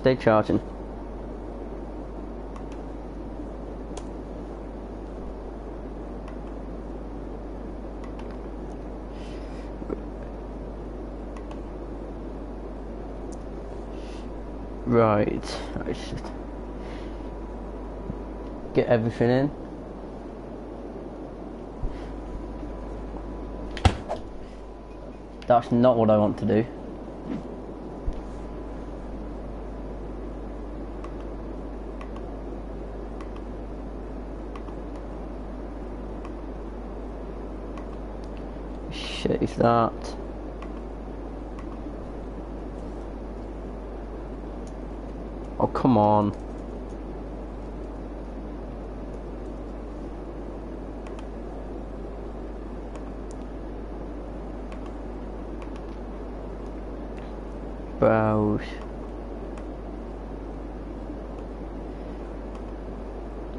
stay charging. Right, let's just get everything in. That's not what I want to do. Shave that. Oh, come on. Browse.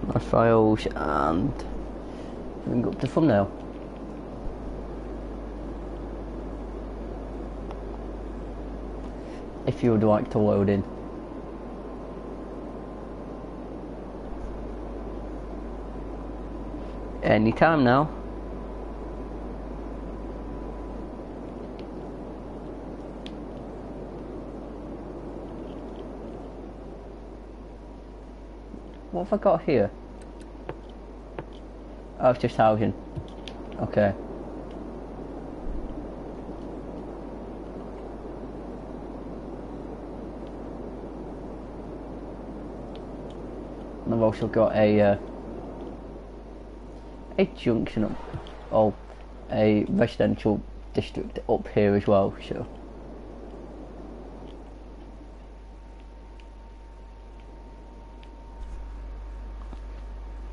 My files and bring up the thumbnail. If you would like to load in. Anytime now. What have I got here? Oh, it's just housing. Okay. And I've also got a junction up, oh, a residential district up here as well, so.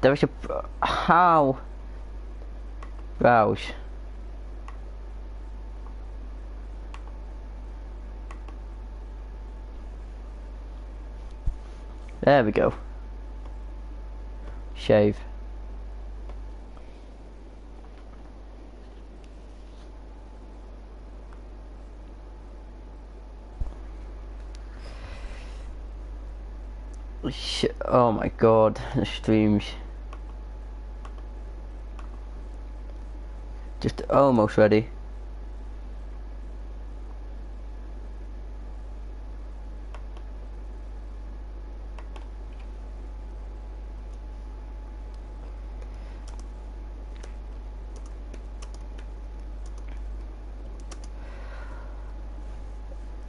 There is a, how? Browse. There we go. Shave. Oh my god, the streams. Just almost ready.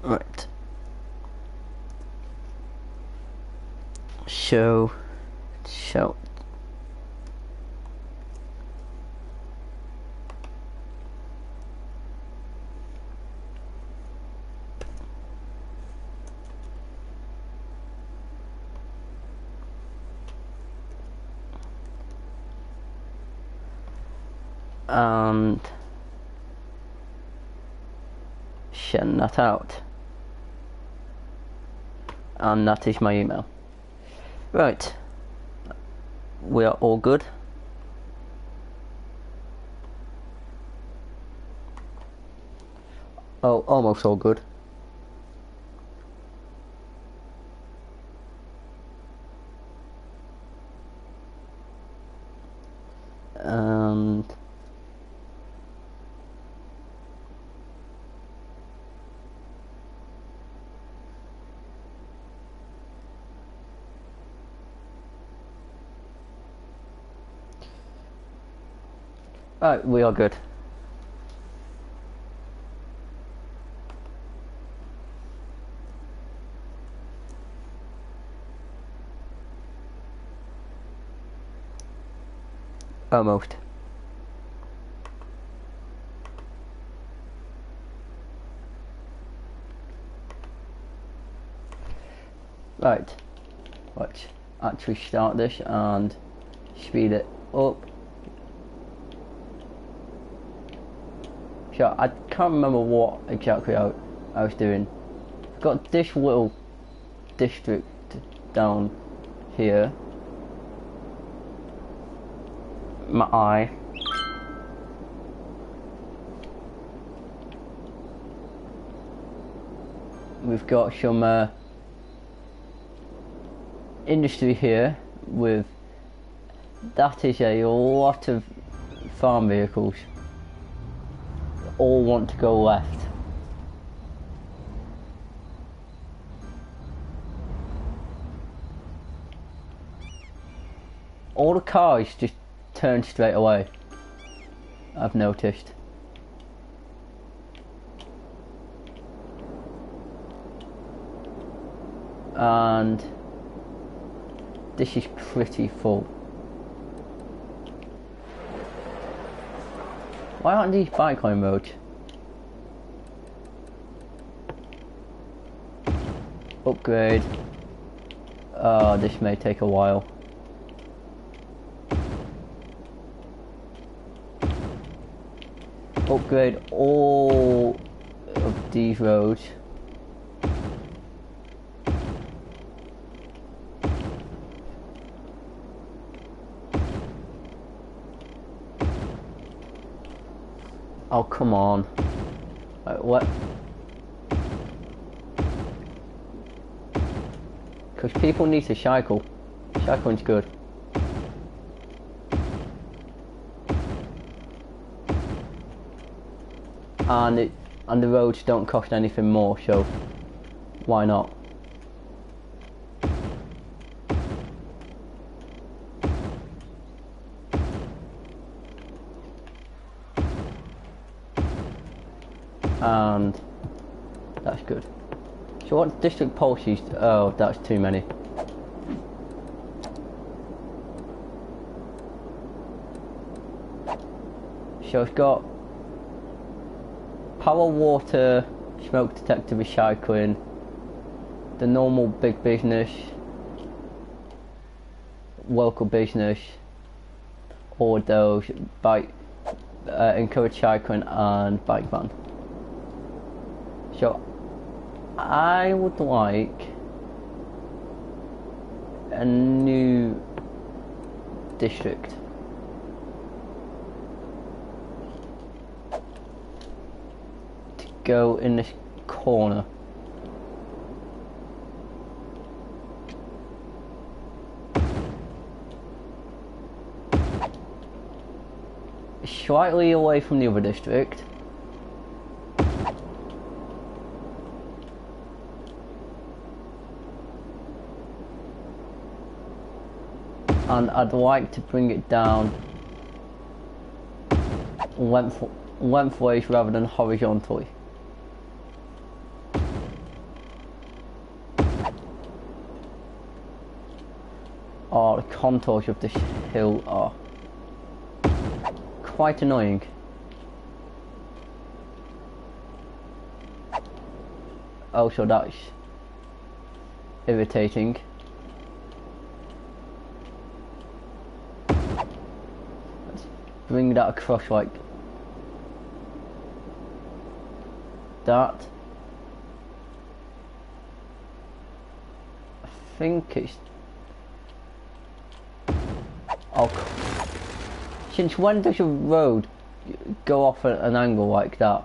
Right. Show. And send that out, and that is my email. Right, we are all good. Oh, almost all good. And right, we are good. Almost. Right, let's actually start this and speed it up. So I can't remember what exactly I was doing. I've got this little district down here. My eye. We've got some industry here with, that is a lot of farm vehicles. All want to go left. All the cars just turn straight away, I've noticed. And this is pretty full. Why aren't these bike lane roads? Upgrade. Oh, this may take a while. Upgrade all of these roads. Oh, come on. What? Because people need to cycle. Cycling's good. And the roads don't cost anything more, so why not? And that's good. So what district policies? Oh, that's too many. So it's got power, water, smoke detector, recycling, the normal big business, local business, all of those, bike, encourage cycling and bike ban. So I would like a new district. To go in this corner. Slightly away from the other district. And I'd like to bring it down lengthways rather than horizontally. Oh, the contours of this hill are quite annoying. Also, that's irritating. Bring that across like that. I think it's... Oh, since when does a road go off at an angle like that?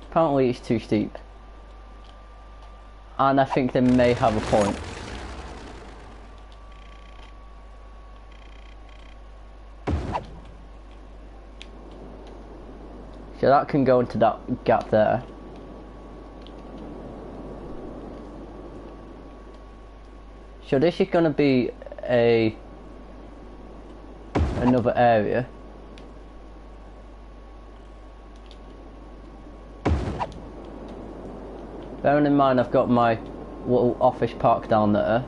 Apparently it's too steep. And I think they may have a point. So that can go into that gap there. So this is going to be another area. Bearing in mind I've got my little office park down there.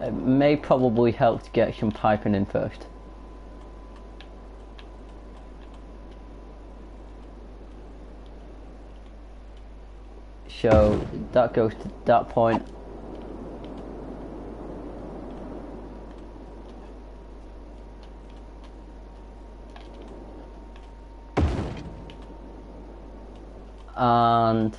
It may probably help to get some piping in first. So that goes to that point. and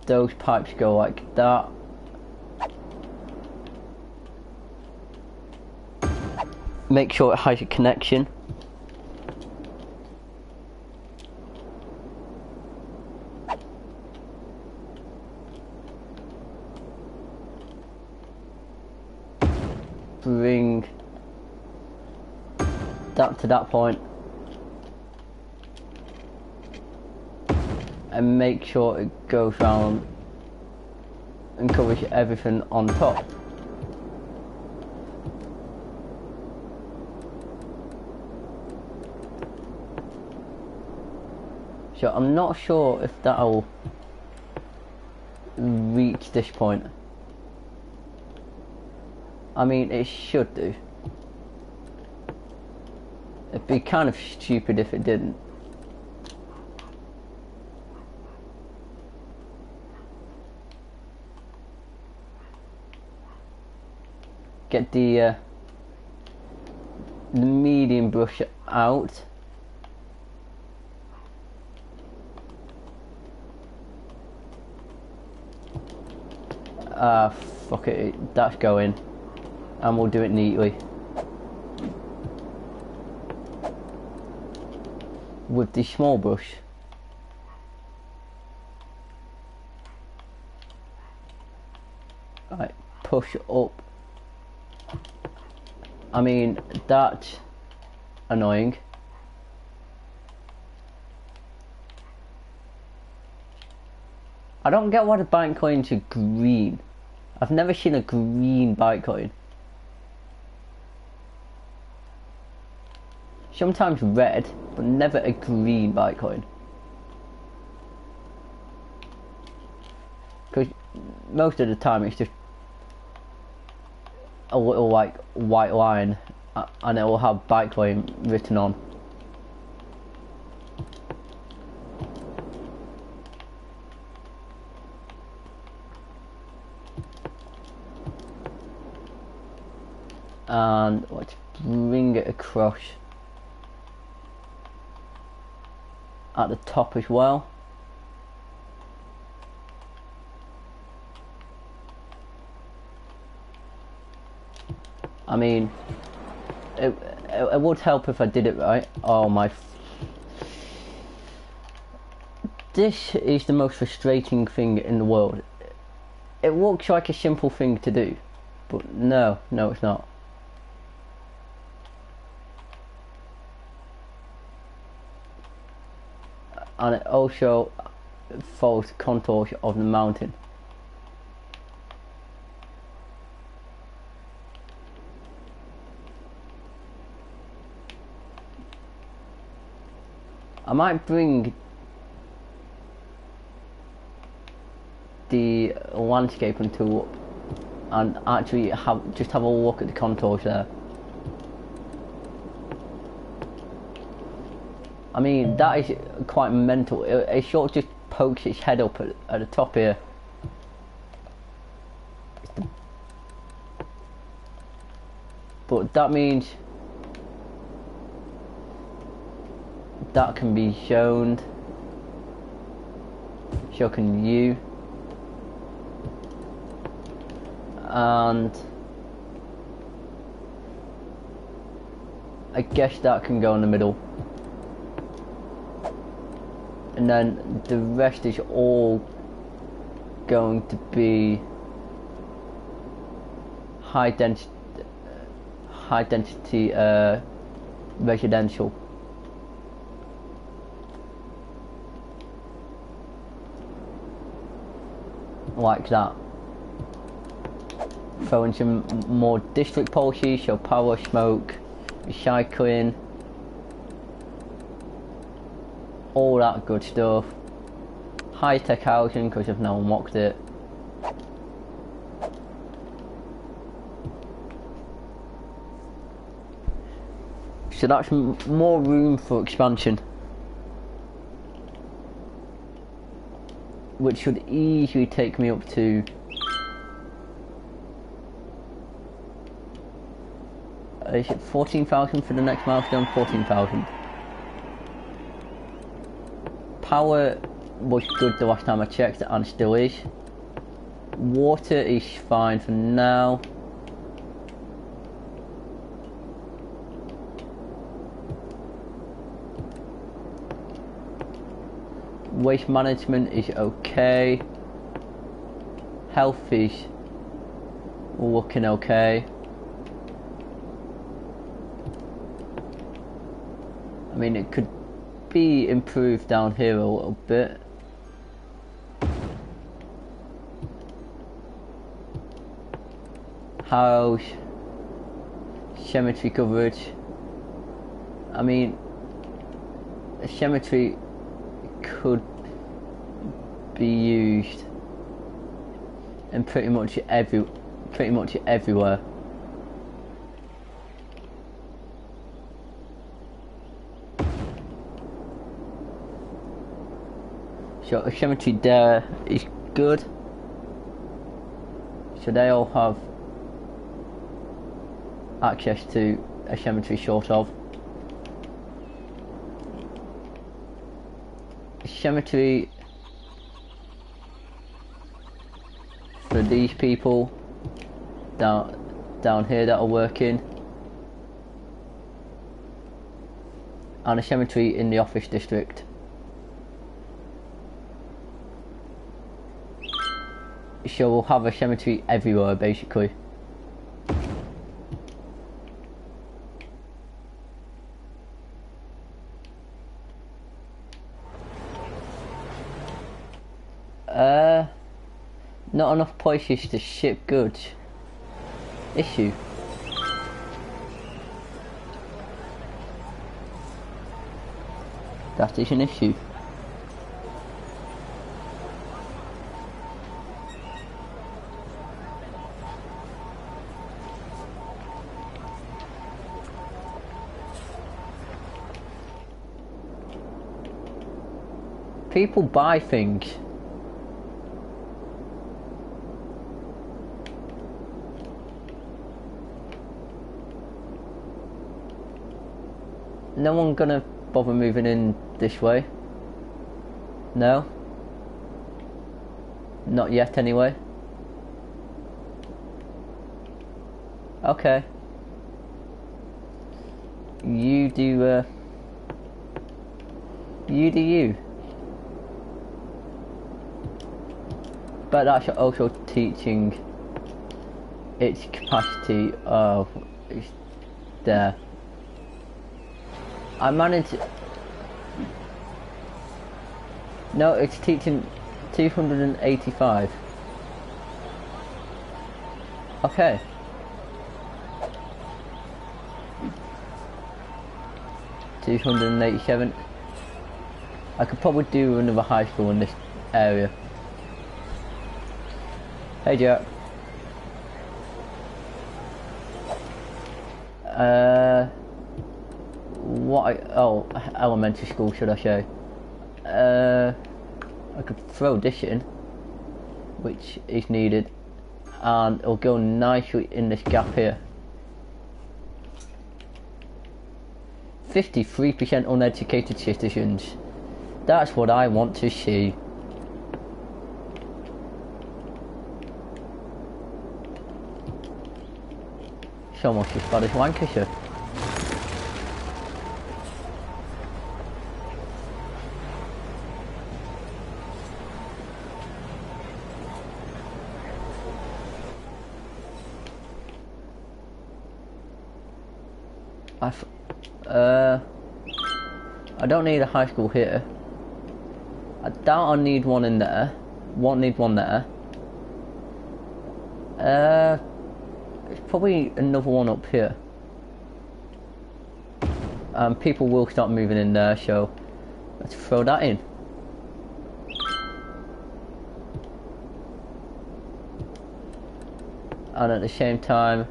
those pipes go like that. Make sure it has a connection. Bring that to that point and make sure it goes round and covers everything on top. So I'm not sure if that'll reach this point. I mean, it should do. It'd be kind of stupid if it didn't. Get the medium brush out. Fuck it, that's going. And we'll do it neatly. With the small brush. Right, push up. I mean, that's annoying. I don't get why the bike coins are green. I've never seen a green bike coin. Sometimes red, but never a green bike coin. Because most of the time it's just a little like white line and it will have bike coin written on. And let's bring it across at the top as well. I mean, it would help if I did it right. Oh my. This is the most frustrating thing in the world. It looks like a simple thing to do, but no, it's not. And it also follows the contours of the mountain. I might bring the landscaping tool up and actually just have a look at the contours there. I mean, that is quite mental. It sort of just pokes its head up at the top here. But that means that can be shown. So can you. And I guess that can go in the middle. And then the rest is all going to be high density residential. Like that. Throw in some more district policies, so power, smoke, recycling, all that good stuff. High-tech housing, because I've now unlocked it. So that's more room for expansion, which should easily take me up to Is it 14,000 for the next milestone? 14,000. Power was good the last time I checked and still is. Water is fine for now. Waste management is okay. Health is looking okay. I mean, it could be improved down here a little bit. House, cemetery coverage. I mean, a cemetery could be used in pretty much everywhere. So a cemetery there is good. So they all have access to a cemetery sort of. A cemetery for these people down here that are working, and a cemetery in the office district. So we'll have a cemetery everywhere basically. Not enough places to ship goods. Issue. That is an issue. People buy things. No one gonna bother moving in this way? No? Not yet anyway. Okay. You do you. But that's also teaching its capacity of it's there. I managed. No, it's teaching 285. Okay. $287. I could probably do another high school in this area. Hey Jack. Elementary school should I say. I could throw this in, which is needed, and it'll go nicely in this gap here. 53% uneducated citizens. That's what I want to see. It's almost as bad as Lancashire. I don't need a high school here. I doubt I need one in there. Won't need one there. There's probably another one up here. People will start moving in there, so let's throw that in. And at the same time,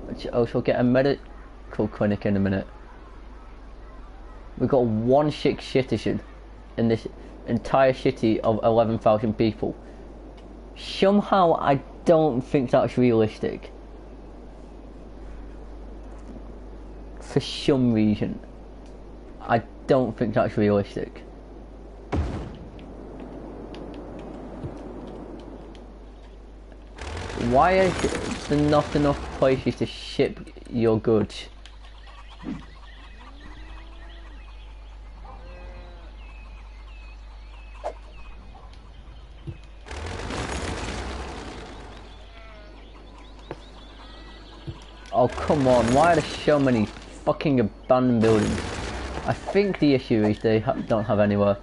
let's also get a medical clinic in a minute. We've got one sick citizen in this entire city of 11,000 people. Somehow I don't think that's realistic. for some reason. I don't think that's realistic. Why is there not enough places to ship your goods? Oh come on, why are there so many fucking abandoned buildings? I think the issue is they don't have anywhere.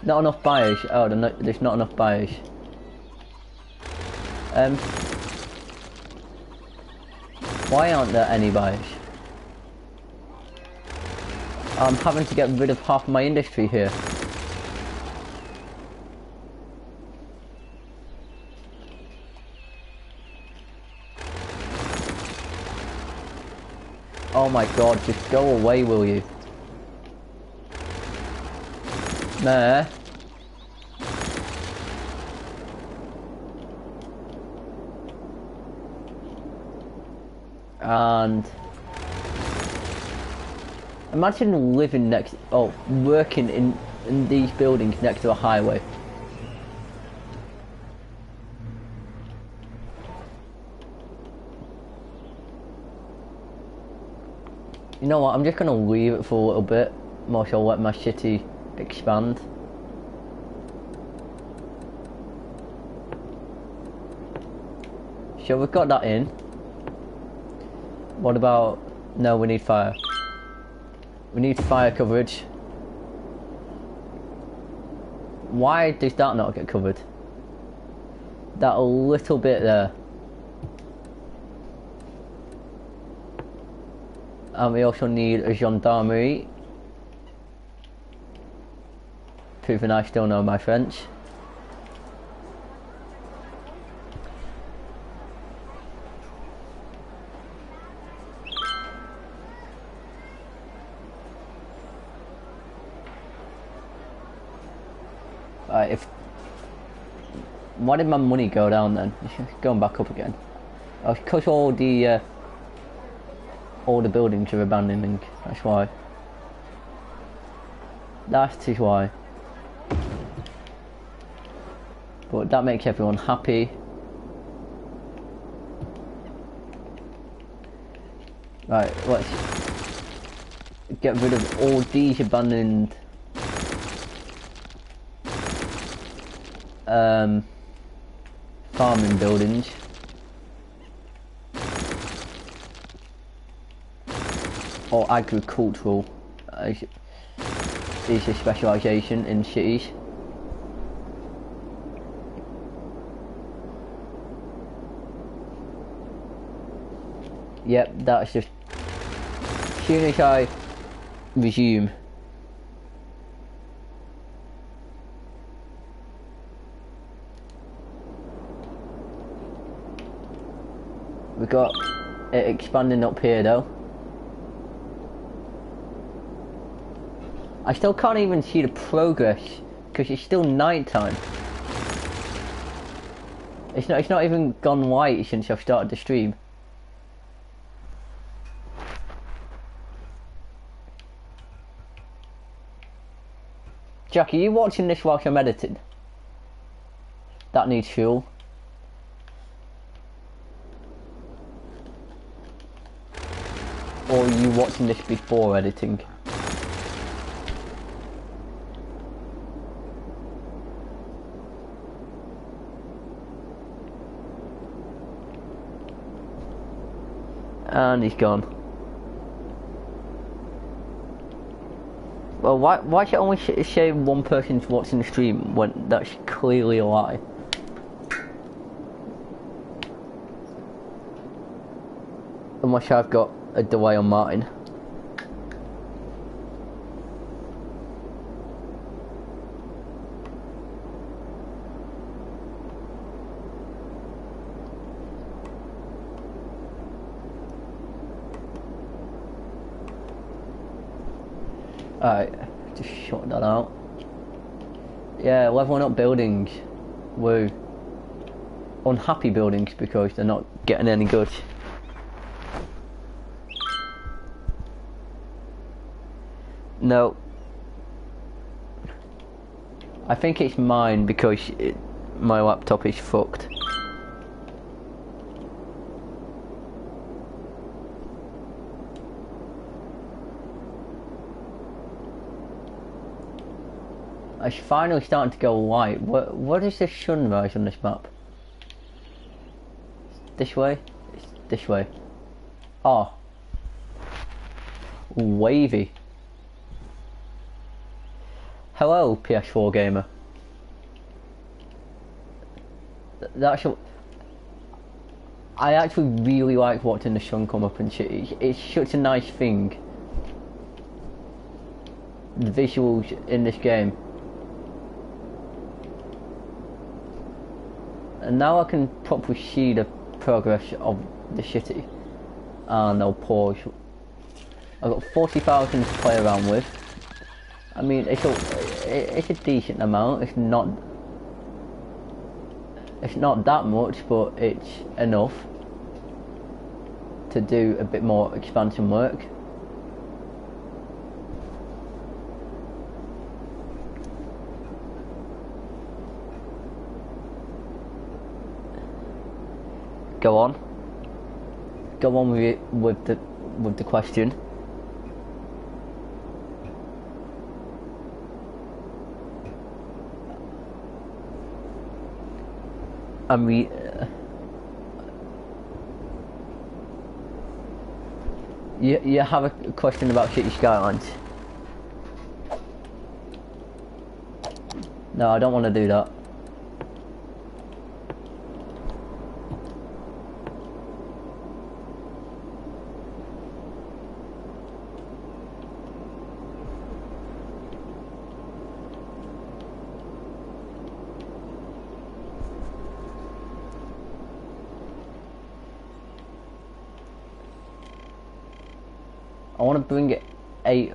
Not enough buyers. Oh, there's not enough buyers. Why aren't there any buyers? I'm having to get rid of half my industry here. Oh my god, just go away, will you? Nah. And imagine living next, working in these buildings next to a highway. You know what, I'm just gonna leave it for a little bit, more so I'll let my city expand. So we've got that in. What about, no, we need fire. We need fire coverage. Why does that not get covered? That little bit there. And we also need a gendarmerie. Proving I still know my French. Right, why did my money go down then? It's going back up again. Oh, because all the buildings are abandoning, that's why. That is why. But that makes everyone happy. Right, let's get rid of all these abandoned farming buildings. Or agricultural is a specialisation in cities. Yep, that's just as soon as I resume. We've got it expanding up here though. I still can't even see the progress because it's still night time. It's not even gone white since I've started the stream. Jack, are you watching this whilst I'm editing? That needs fuel. Or are you watching this before editing? And he's gone. Well, why should it only say one person's watching the stream when that's clearly a lie? Unless I've got a delay on mine. Alright, just shut that out. Yeah, leveling up buildings. Woo. Unhappy buildings because they're not getting any good. No. I think it's mine because my laptop is fucked. It's finally starting to go light. What is this sunrise on this map? This way? It's this way. Oh. Wavy. Hello, PS4 gamer. I actually really like watching the sun come up and shit. It's such a nice thing. The visuals in this game. And now I can properly see the progress of the city. And I'll pause. I've got 40,000 to play around with. I mean, it's a decent amount. It's not that much, but it's enough to do a bit more expansion work. Go on with the question. I mean, you have a question about City Skylines? No, I don't want to do that. I want to bring it 8.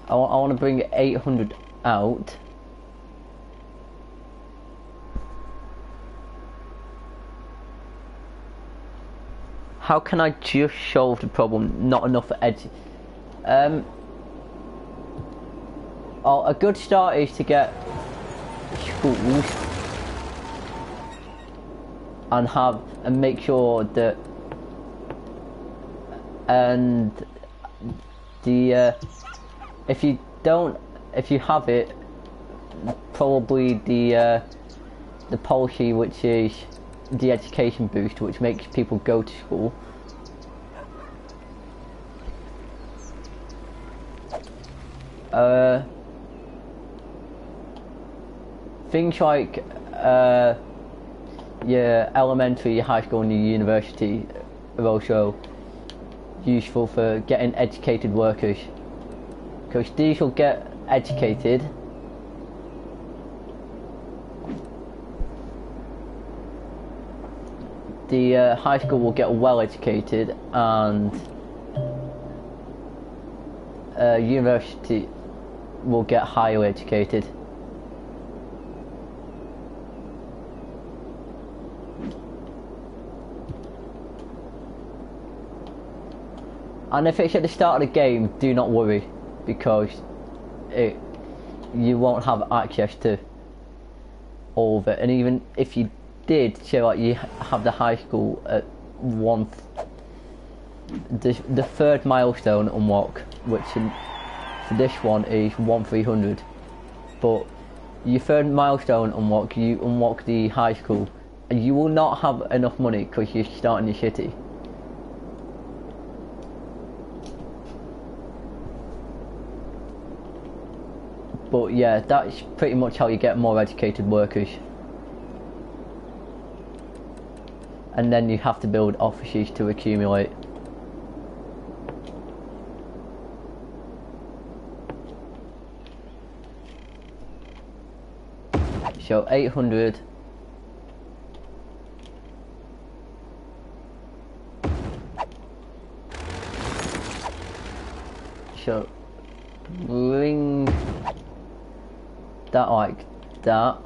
I want to bring it 800 out. How can I just solve the problem? Not enough edge. A good start is to get schools and make sure that if you have it, probably the policy, which is the education boost, which makes people go to school. Things like your elementary, your high school and your university are also useful for getting educated workers, because these will get educated the high school will get well educated, and university will get highly educated. And if it's at the start of the game, do not worry, because you won't have access to all of it. And even if you did, so like you have the high school at the third milestone unlock, which for this one is 1300. But your third milestone unlock, you unlock the high school, and you will not have enough money because you're starting your city. But yeah, that's pretty much how you get more educated workers. And then you have to build offices to accumulate. So 800. So bring that like that.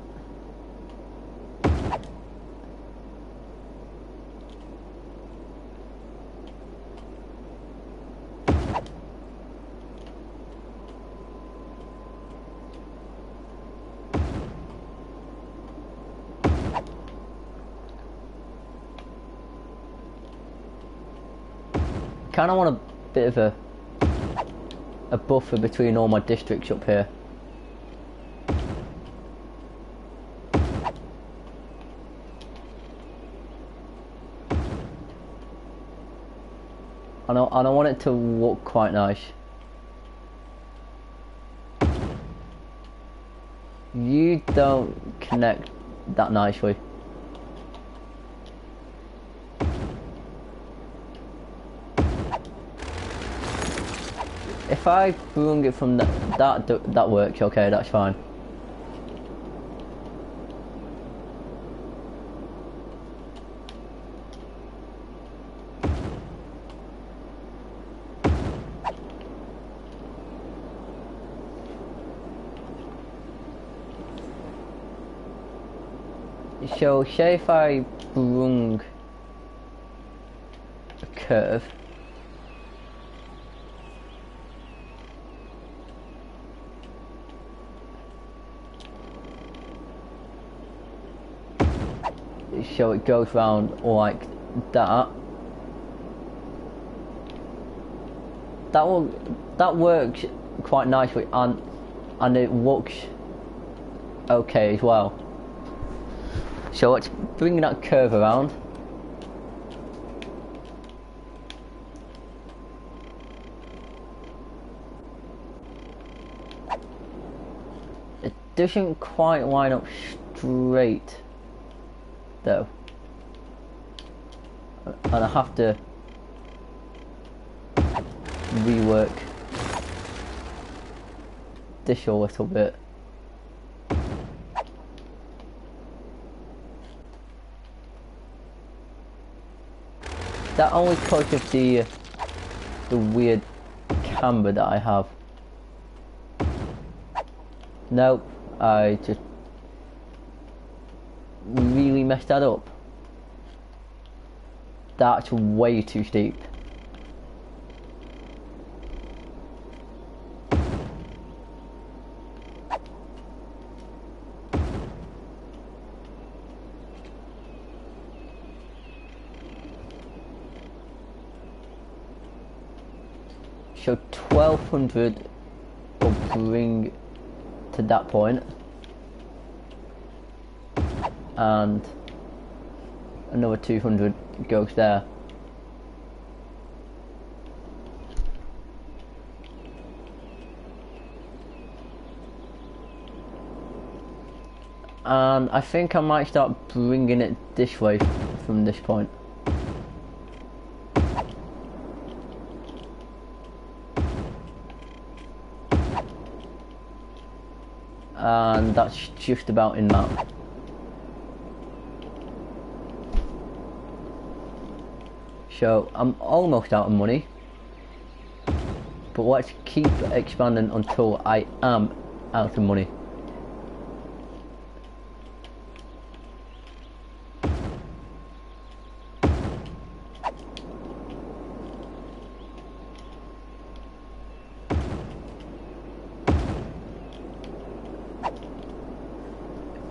kind of want a bit of a buffer between all my districts up here. And I want it to look quite nice. You don't connect that nicely. If I brung it from that works, okay, that's fine. So, say if I brung a curve. So it goes round like that. That works quite nicely, and it looks okay as well. So let's bring that curve around. It doesn't quite line up straight though, and I have to rework this a little bit. That only because of the weird camber that I have. Nope, I just really messed that up. That's way too steep. So 1200 will bring to that point, and another 200 goes there. And I think I might start bringing it this way from this point. And that's just about in that. So I'm almost out of money, but let's keep expanding until I am out of money.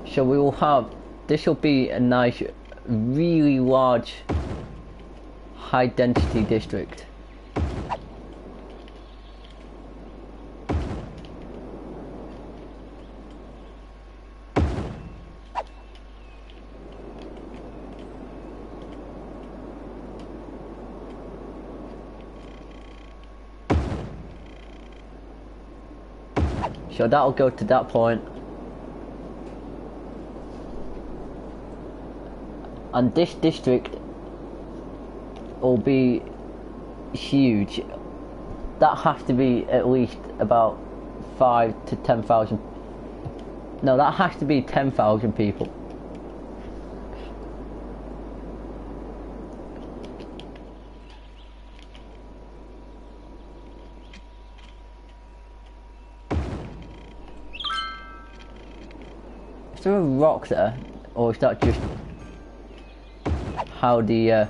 So we will have, this will be a nice, really large, high density district. So that'll go to that point. And this district will be huge. That has to be at least about 5 to 10,000. No, that has to be 10,000 people. Is there a rock there, or is that just how the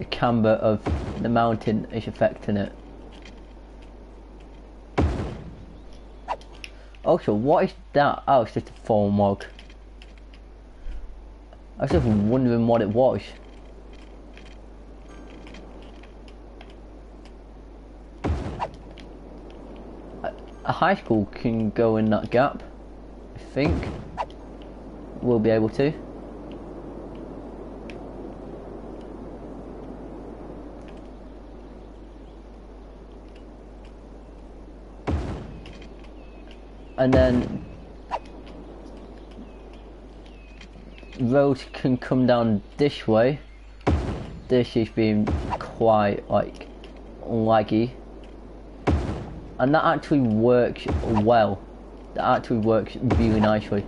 camber of the mountain is affecting it? Also, what is that? Oh, it's just a fallen log. I was just wondering what it was. a high school can go in that gap. I think we'll be able to. And then roads can come down this way. This is being quite like laggy, and that actually works well. That actually works really nicely.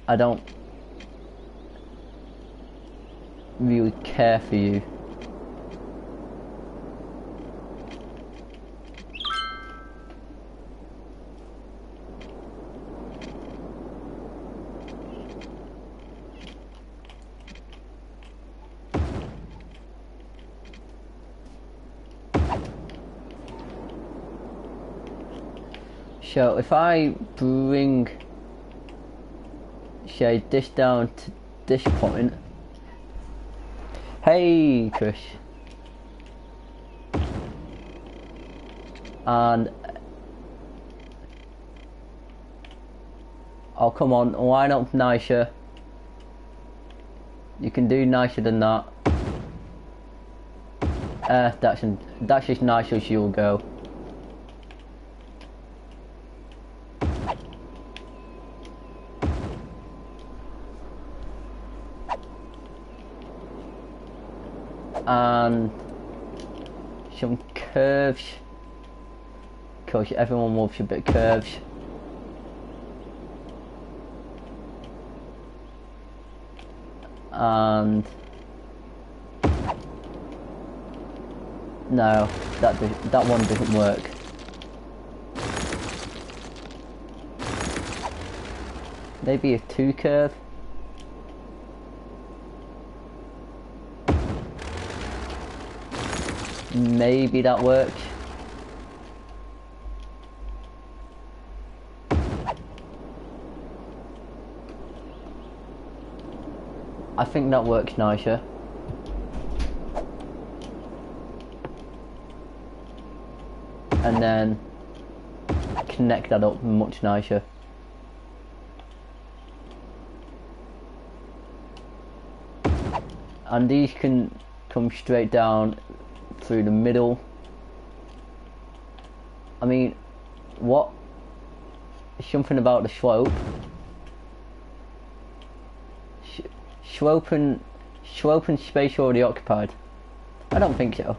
I don't really care for you. So if I bring, say, this down to this point. Hey, Chris. And oh, come on, line up nicer. You can do nicer than that. That's as nice as you'll go. And some curves, because everyone loves a bit of curves. And no, that one doesn't work. Maybe a 2 curve. Maybe that works. I think that works nicer. And then connect that up much nicer. And these can come straight down through the middle. I mean, what? Something about the slope. Slope and space already occupied. I don't think so.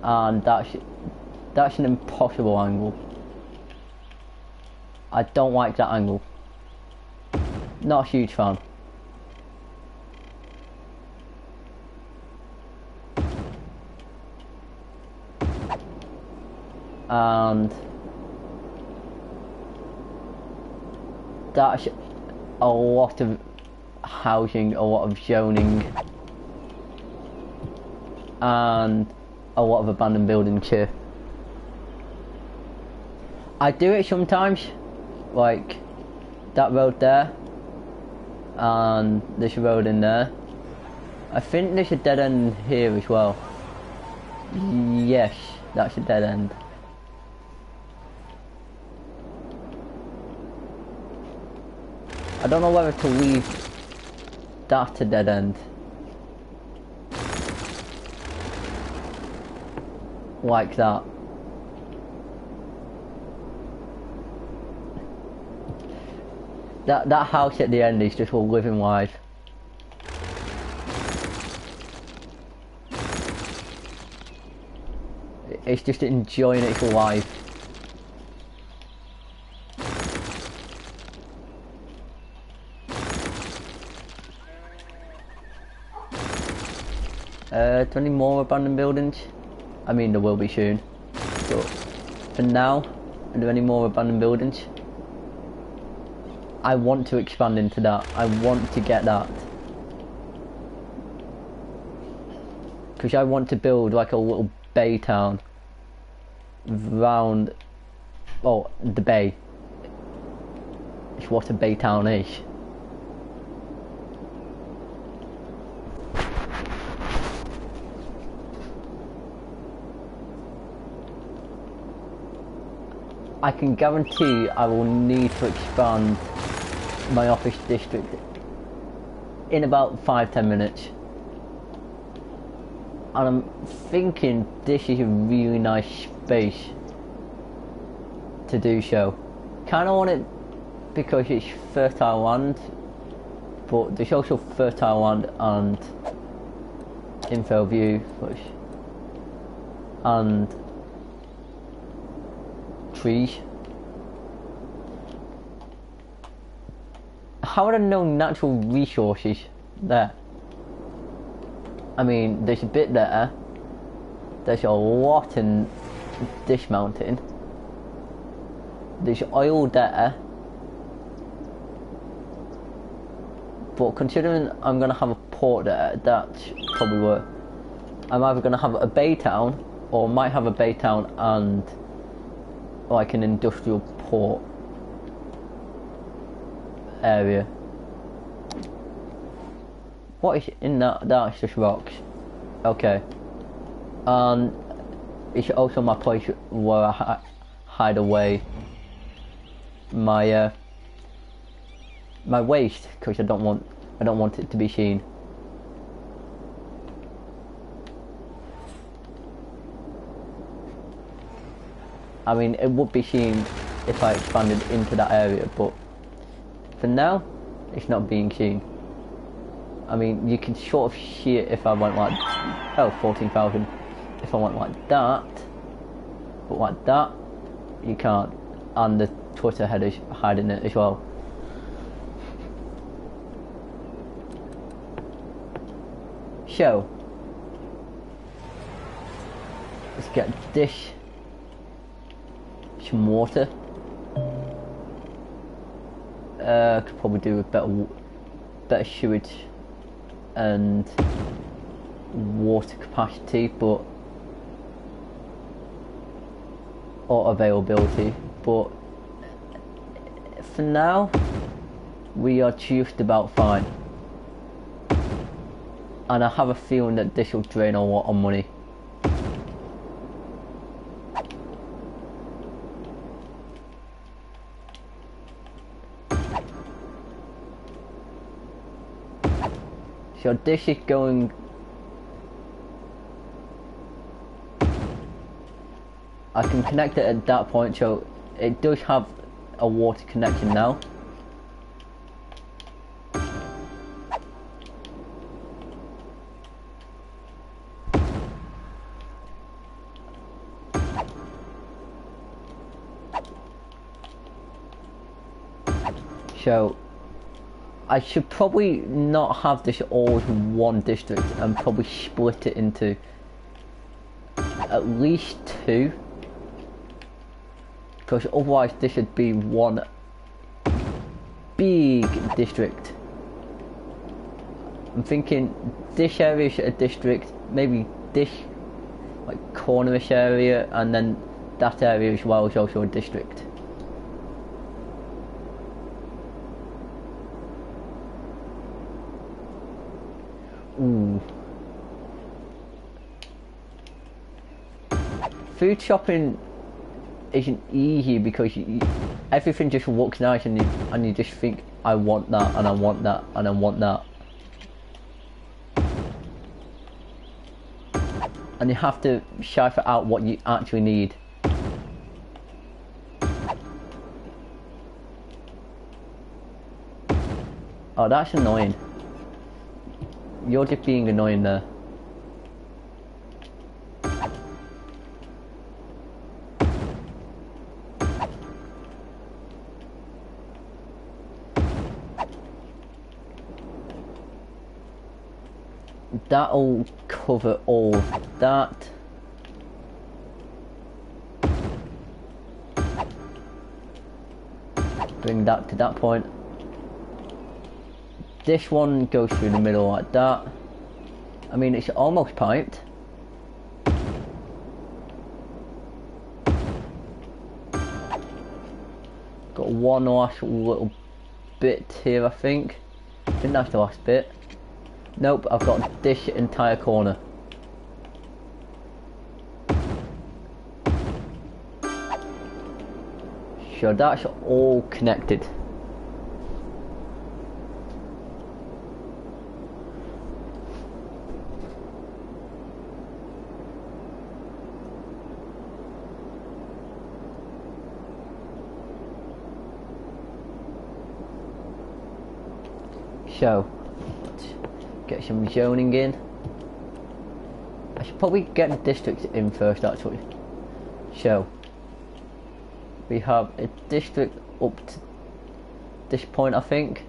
And that's an impossible angle. I don't like that angle. Not a huge fan. And that's a lot of housing, a lot of zoning, and a lot of abandoned buildings here. I do it sometimes, like that road there and this road in there. I think there's a dead end here as well. Yes, that's a dead end. I don't know whether to leave that a dead end. Like that. That house at the end is just all living life. It's just enjoying its life. 20 more abandoned buildings? I mean, there will be soon. But for now, are there any more abandoned buildings? I want to expand into that. I want to get that. Because I want to build like a little bay town around Oh, the bay. It's what a bay town is. I can guarantee I will need to expand my office district in about 5-10 minutes. And I'm thinking this is a really nice space to do so. Kinda want it because it's fertile land, but there's also fertile land and info view and trees. How would I know natural resources there? I mean, there's a bit there. There's a lot in this mountain. There's oil there. But considering I'm going to have a port there, that's probably where I'm either going to have a bay town, or might have a bay town and like an industrial port area. What is in that? That's just rocks. Okay. And it's also my place where I hide away my my waste, because I don't want it to be seen. I mean, it would be seen if I expanded into that area, but for now, it's not being seen. I mean, you can sort of see it if I went like, oh, 14,000. If I went like that, but like that, you can't. And the Twitter head is hiding it as well. So, let's get this, some water. Could probably do with better sewage and water capacity, but or availability. But for now, we are just about fine. And I have a feeling that this will drain a lot of money. So this is going... I can connect it at that point, so it does have a water connection now. So I should probably not have this all in one district and probably split it into at least two, because otherwise this should be one big district. I'm thinking this area is a district, maybe this like cornerish area, and then that area as well is also a district. Ooh. Food shopping isn't easy because everything just looks nice, and you just think, I want that, and I want that, and I want that. And you have to cipher out what you actually need. Oh, that's annoying. You're just being annoying there. That'll cover all of that. Bring that to that point. This one goes through the middle like that. I mean, it's almost piped. one last little bit here, I think. I think that's the last bit. Nope, I've got this entire corner. So that's all connected. So, let's get some zoning in. I should probably get the district in first actually. So, we have a district up to this point, I think.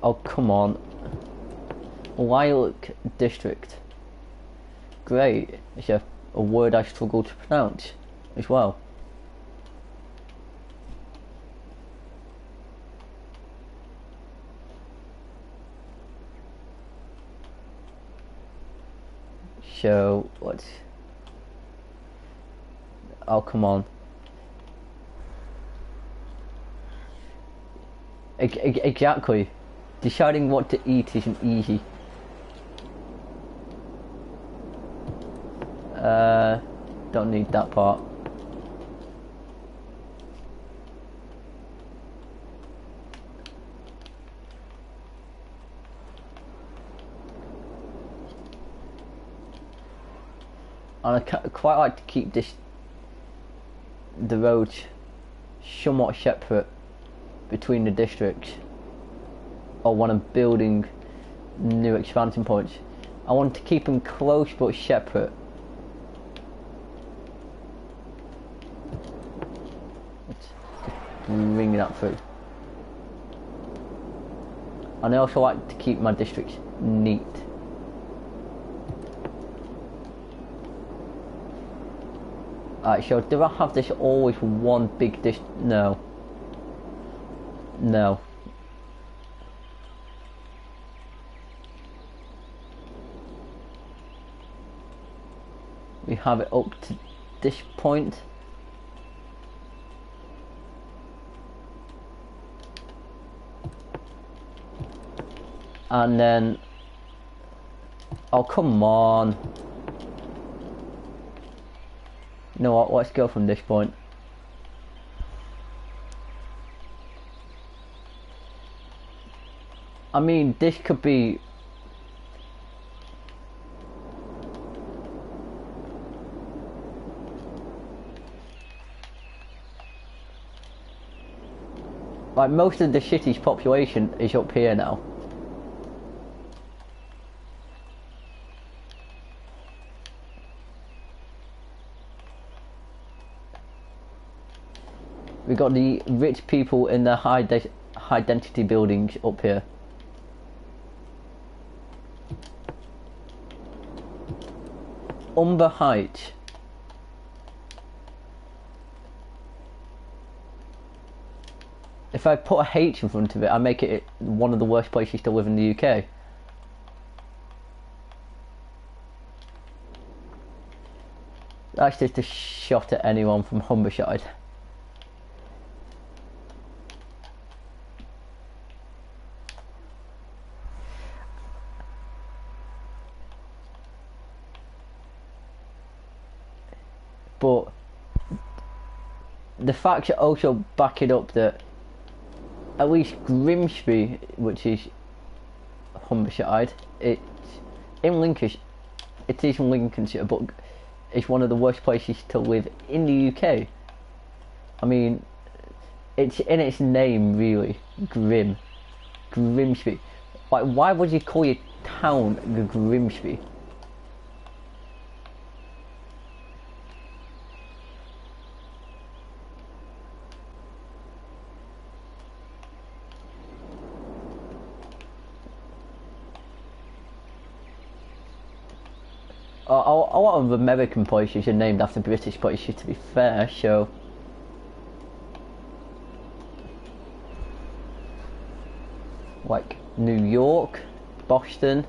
Oh, come on. Lilac district. Great. It's a word I struggle to pronounce as well. So, let's... Oh, come on. Exactly. Deciding what to eat isn't easy. Don't need that part. And I quite like to keep the roads somewhat separate between the districts, or when I'm building new expansion points. I want to keep them close but separate. Let's bring that through. And I also like to keep my districts neat. Alright, so do I have this always one big No. No. We have it up to this point. And then... Oh, come on. You know what, let's go from this point. I mean, this could be... Like, most of the city's population is up here now. We got the rich people in the high density buildings up here. Umber Heights. If I put a H in front of it, I make it one of the worst places to live in the UK. That's just a shot at anyone from Humberside. But the facts also back it up that at least Grimsby, which is Humberside, it's in Lincolnshire. It is in Lincolnshire, but it's one of the worst places to live in the UK. I mean, it's in its name, really. Grimsby. Like, why would you call your town Grimsby? A lot of American places are named after British places, to be fair, so... Like New York, Boston.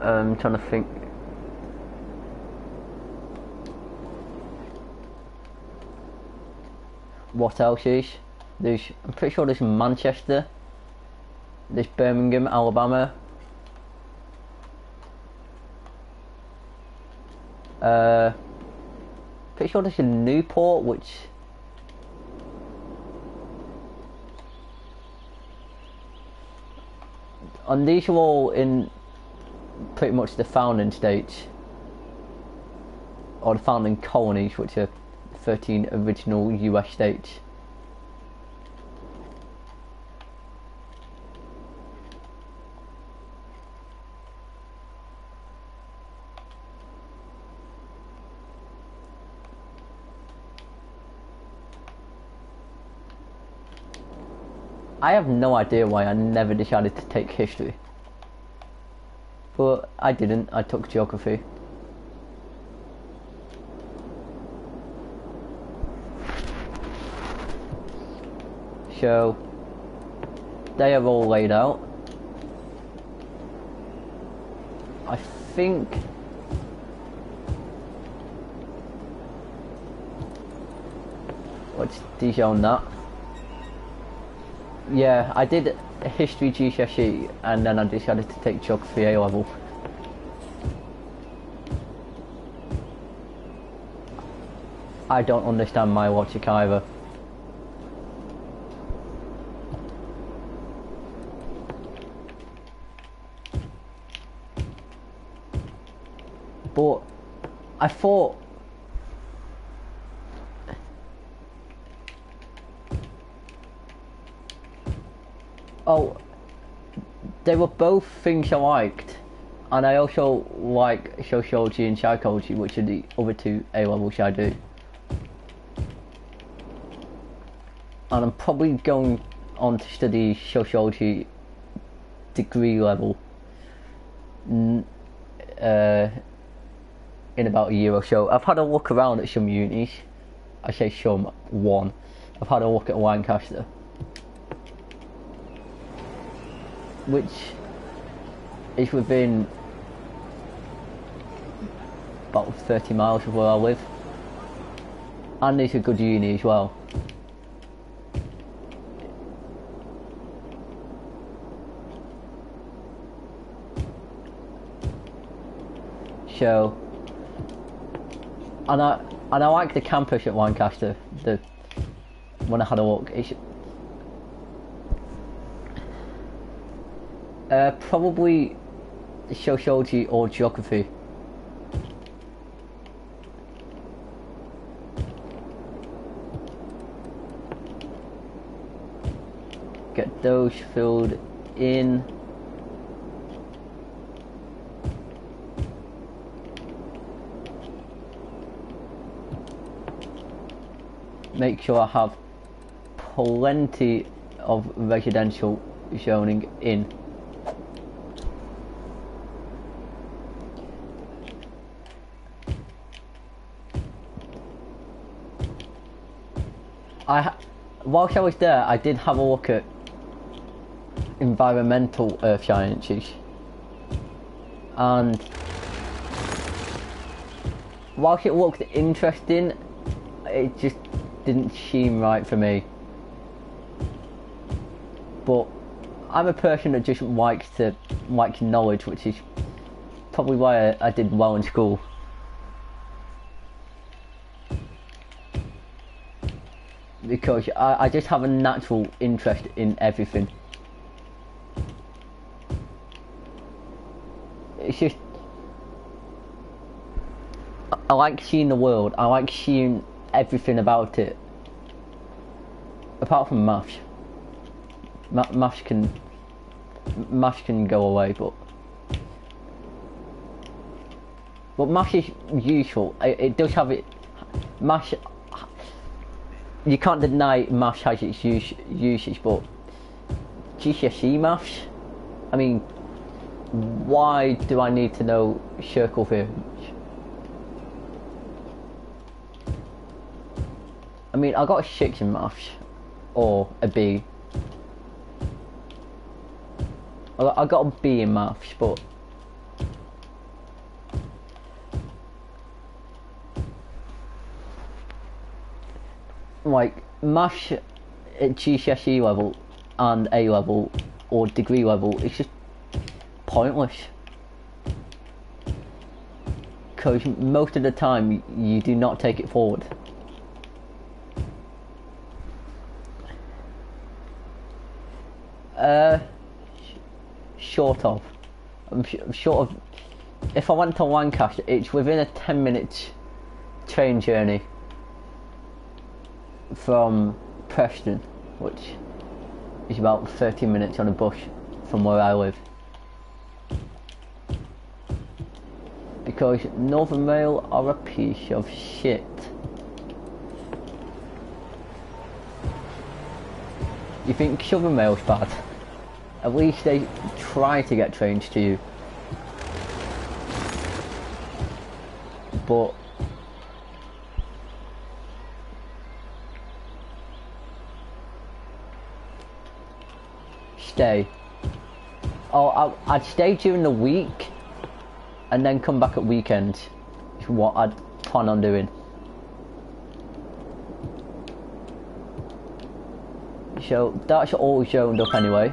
I'm trying to think. What else is? I'm pretty sure there's Manchester. There's Birmingham, Alabama. Pretty sure there's a Newport, which and these are all in pretty much the founding states, or the founding colonies, which are 13 original US states. I have no idea why I never decided to take history. But I didn't, I took geography. So, they are all laid out. I think what's these on that? Yeah, I did history GCSE and then I decided to take geography A level. I don't understand my logic either. But I thought they were both things I liked, and I also like sociology and psychology, which are the other two A levels I do. And I'm probably going on to study sociology degree level in about a year or so. I've had a look around at some unis. I say some, one. I've had a look at Lancaster, which is within about 30 miles of where I live, and it's a good uni as well. So, and I like the campus at Lancaster. When I had a look, it's probably sociology or geography. Get those filled in. Make sure I have plenty of residential zoning in. Whilst I was there, I did have a look at environmental earth sciences, and whilst it looked interesting, it just didn't seem right for me. But I'm a person that just likes knowledge, which is probably why I did well in school. Because I just have a natural interest in everything. It's just, I like seeing the world, I like seeing everything about it. Apart from maths. Maths can go away, but maths is useful. It does have it. Maths, you can't deny maths has its usage, but GCSE maths, I mean, why do I need to know circle theorems? I mean, I got a 6 in maths, or a B, I got a B in maths, but like maths at GCSE level and A level or degree level, it's just pointless. Because most of the time you do not take it forward. Short of. I'm short of. If I went to Lancaster, it's within a 10-minute train journey from Preston, which is about 30 minutes on a bus from where I live. Because Northern Rail are a piece of shit. You think Southern Rail's bad? At least they try to get trains to you. But stay. Oh, I'd stay during the week and then come back at weekends. Is what I'd plan on doing. So that's all zoned up anyway.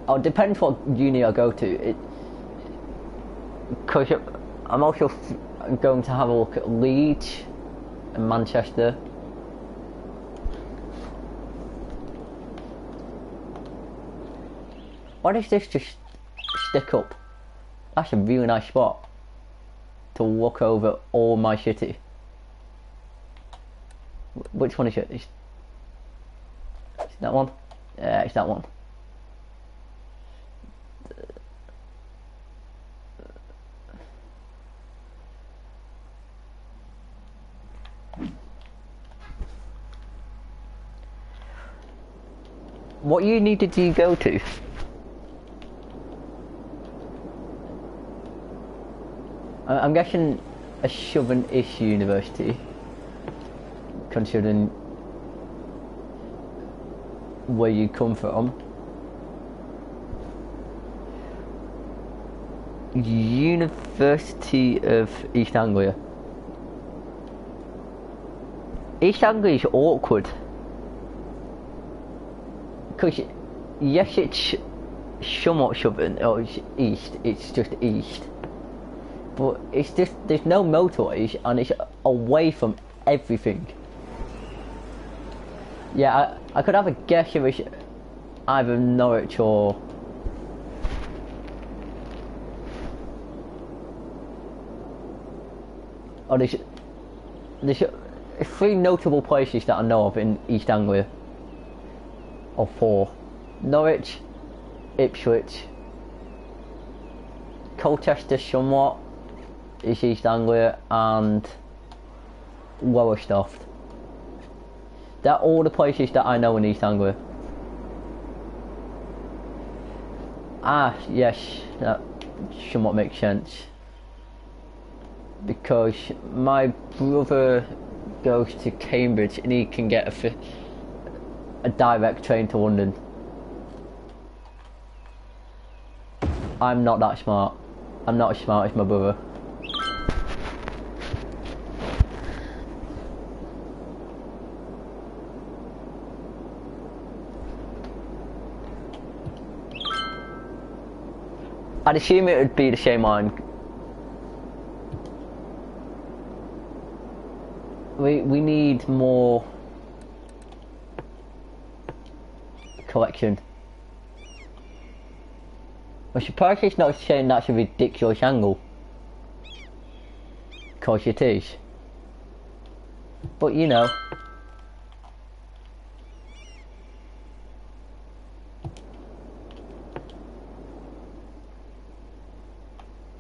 Oh, it depends what uni I go to. Because I'm also going to have a look at Leeds and Manchester. Why does this just stick up? That's a really nice spot to look over all my city. Which one is it? Is that one? Yeah, it's that one. What uni did you go to? I'm guessing a Southern-ish university, considering where you come from. University of East Anglia. East Anglia is awkward. Because, yes, it's somewhat southern, or it's east, it's just east. But it's just, there's no motorways, and it's away from everything. Yeah, I could have a guess if it's either Norwich or... Oh, there's 3 notable places that I know of in East Anglia. Or 4. Norwich, Ipswich, Colchester somewhat is East Anglia, and Lowestoft. They're all the places that I know in East Anglia. Ah, yes, that somewhat makes sense. Because my brother goes to Cambridge and he can get a direct train to London. I'm not that smart. I'm not as smart as my brother. I'd assume it would be the same line. We need more collection. I'm surprised it's not saying that's a ridiculous angle. Cause it is. But you know.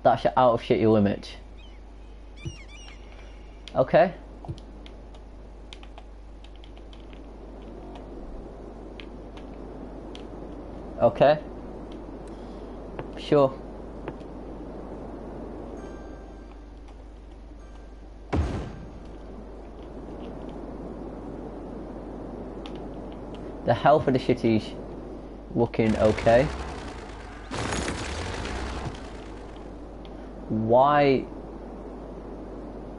That's out of city limits. Okay. Okay. Sure. The health of the city's looking okay. Why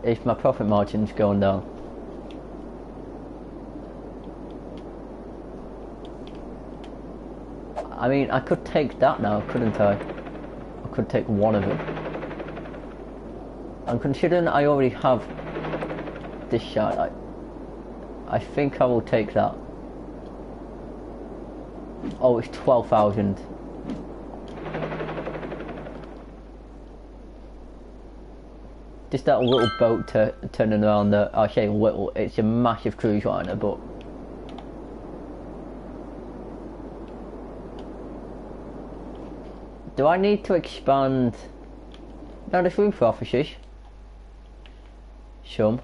is my profit margins going down? I mean, I could take that now, couldn't I? I could take one of them. And considering I already have this shard, I think I will take that. Oh, it's 12,000. Just that little boat turning around the, I say little, it's a massive cruise liner, but do I need to expand? No, there's room for officers. Some.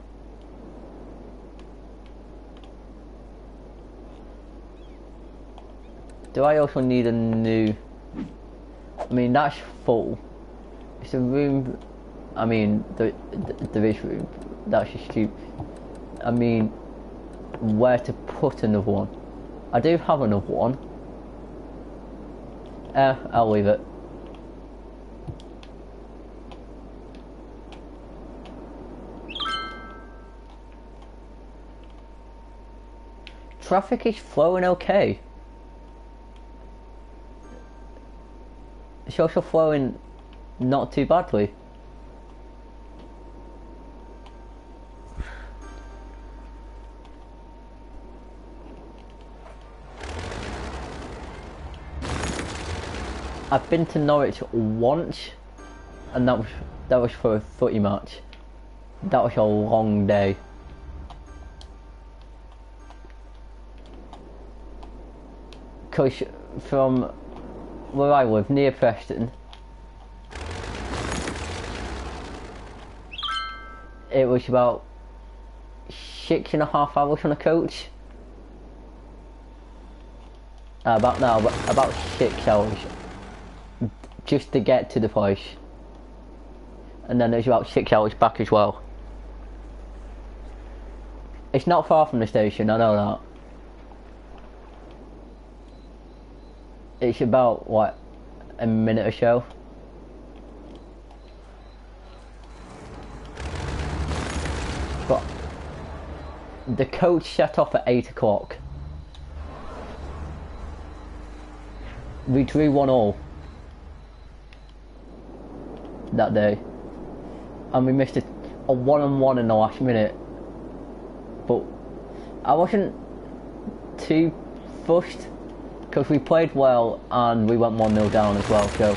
Do I also need a new? I mean, that's full. It's a room. I mean, there is room. That's just stupid. I mean, where to put another one? I do have another one. I'll leave it. Traffic is flowing okay. It's also flowing not too badly. I've been to Norwich once, and that was for a footy match. That was a long day. Because from where I live, near Preston, it was about 6.5 hours on a coach. About 6 hours just to get to the place, and then there's about 6 hours back as well. It's not far from the station, I know that. It's about, what, a minute or so. But the coach set off at 8 o'clock. We drew 1-1 that day, and we missed a 1-on-1 in the last minute. But I wasn't too fussed, because we played well and we went 1-0 down as well, so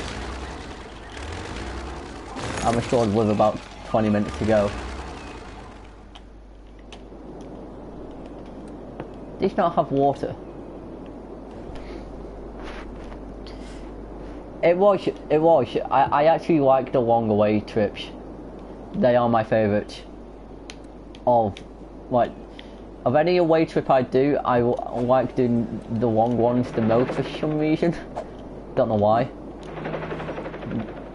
I was scored with about 20 minutes to go. Did not have water. It was. I actually like the long away trips. They are my favourites. Of any away trip I do, I like doing the long ones the most for some reason. Don't know why.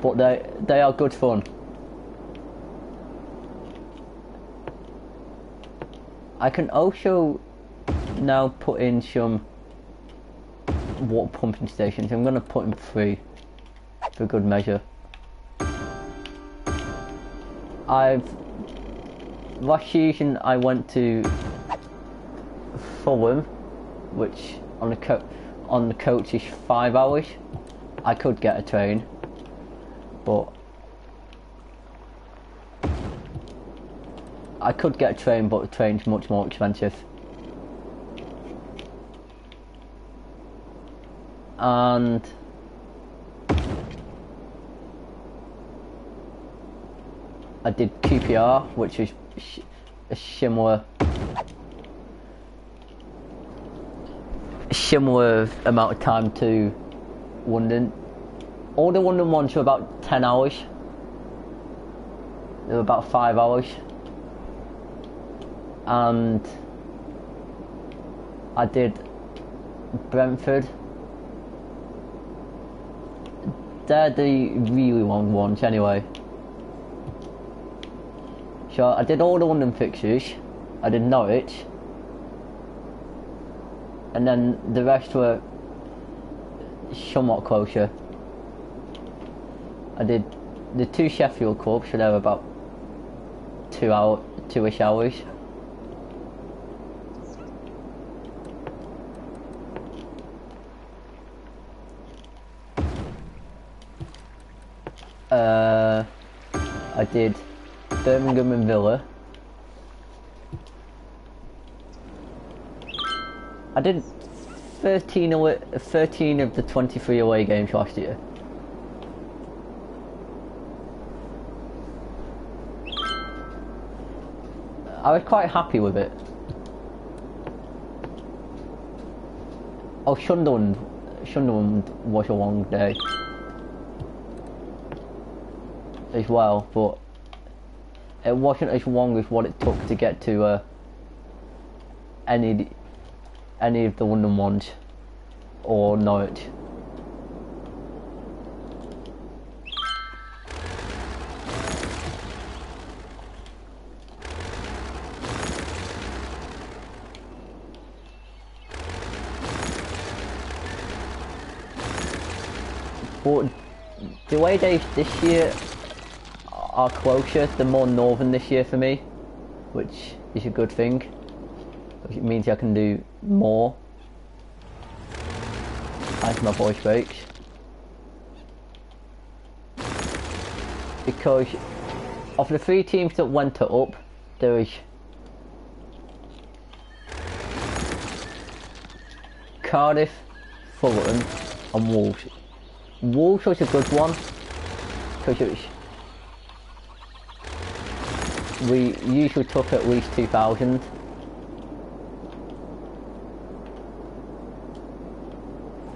But they are good fun. I can also now put in some water pumping stations. I'm going to put in 3 for good measure. Last season I went to Fulham, which on the coach is 5 hours. I could get a train, but the train's much more expensive. And I did QPR, which is a similar amount of time to London. All the London ones were about 10 hours. They were about 5 hours. And I did Brentford. They're the really long ones anyway. So I did all the London fixtures. I did Norwich. and then the rest were somewhat closer. I did the 2 Sheffield clubs, so they were about 2-ish hours. I did Birmingham and Villa. I did 13 of the 23 away games last year. I was quite happy with it. Oh, Sunderland was a long day as well, but it wasn't as long as what it took to get to any of the London ones or Norwich. But the away days this year are closer, they're more northern this year for me, which is a good thing. It means I can do more as my voice breaks. Because of the 3 teams that went up, there is Cardiff, Fulham and Wolves. Wolves was a good one because it was, we usually took at least 2,000.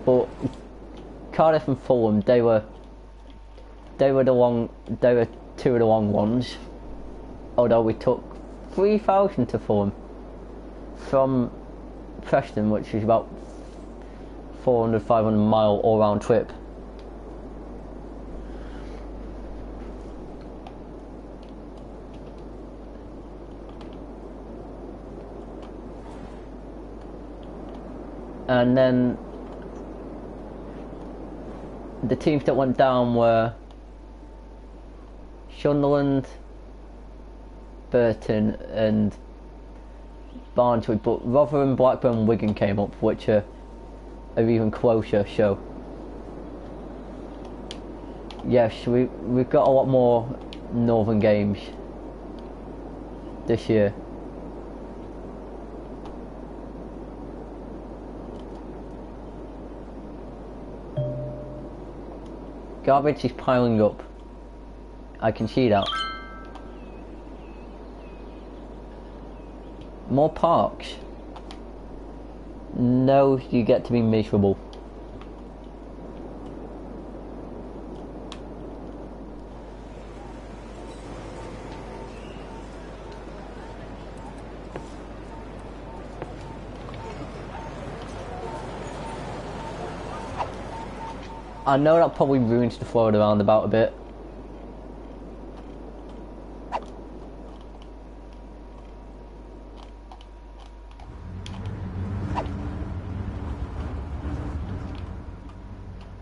But Cardiff and Fulham, they were 2 of the long ones. Although we took 3,000 to Fulham from Preston, which is about 400-500 mile all round trip. And then the teams that went down were Sunderland, Burton and Barnsley, but Rotherham, Blackburn and Wigan came up, which are even closer, so yes, we've got a lot more northern games this year. Garbage is piling up. I can see that. More parks. No, you get to be miserable. I know that probably ruins the Florida roundabout a bit.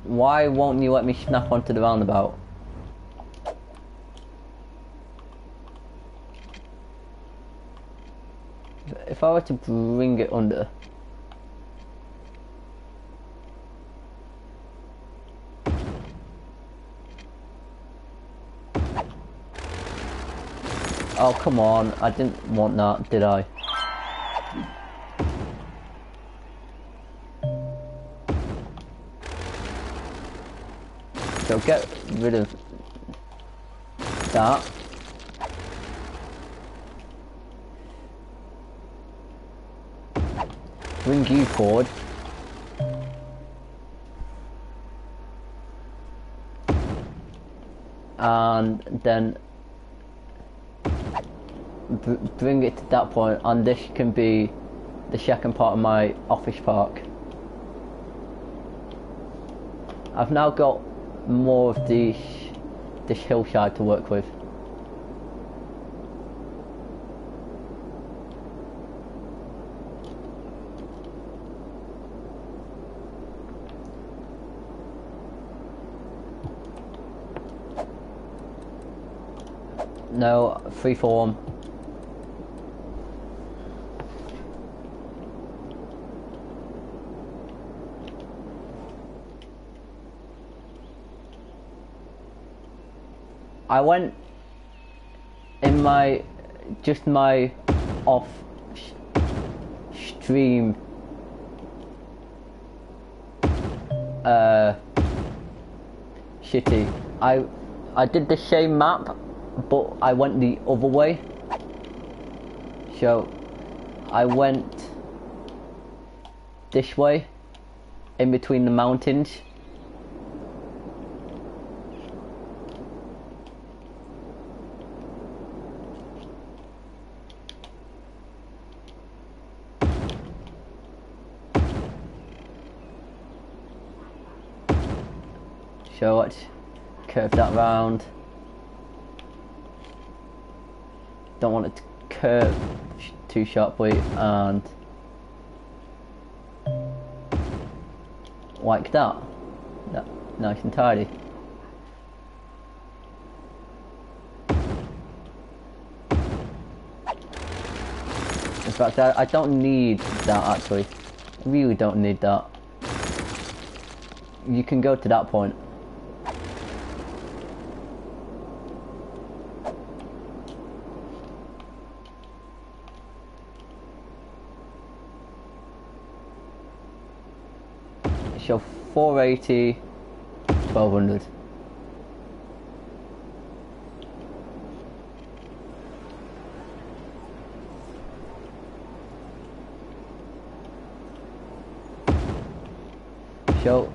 Why won't you let me snap onto the roundabout? If I were to bring it under... Oh, come on. I didn't want that, did I? So get rid of that. Bring you forward. And then bring it to that point, and this can be the second part of my office park. I've now got more of this hillside to work with. No, free form. I went in my off stream shitty. I did the same map, but I went the other way. So I went this way, in between the mountains. So let's curve that round. Don't want it to curve too sharply, and like that. Nice and tidy. In fact, I don't need that actually. I really don't need that. You can go to that point. So 480, 1200. So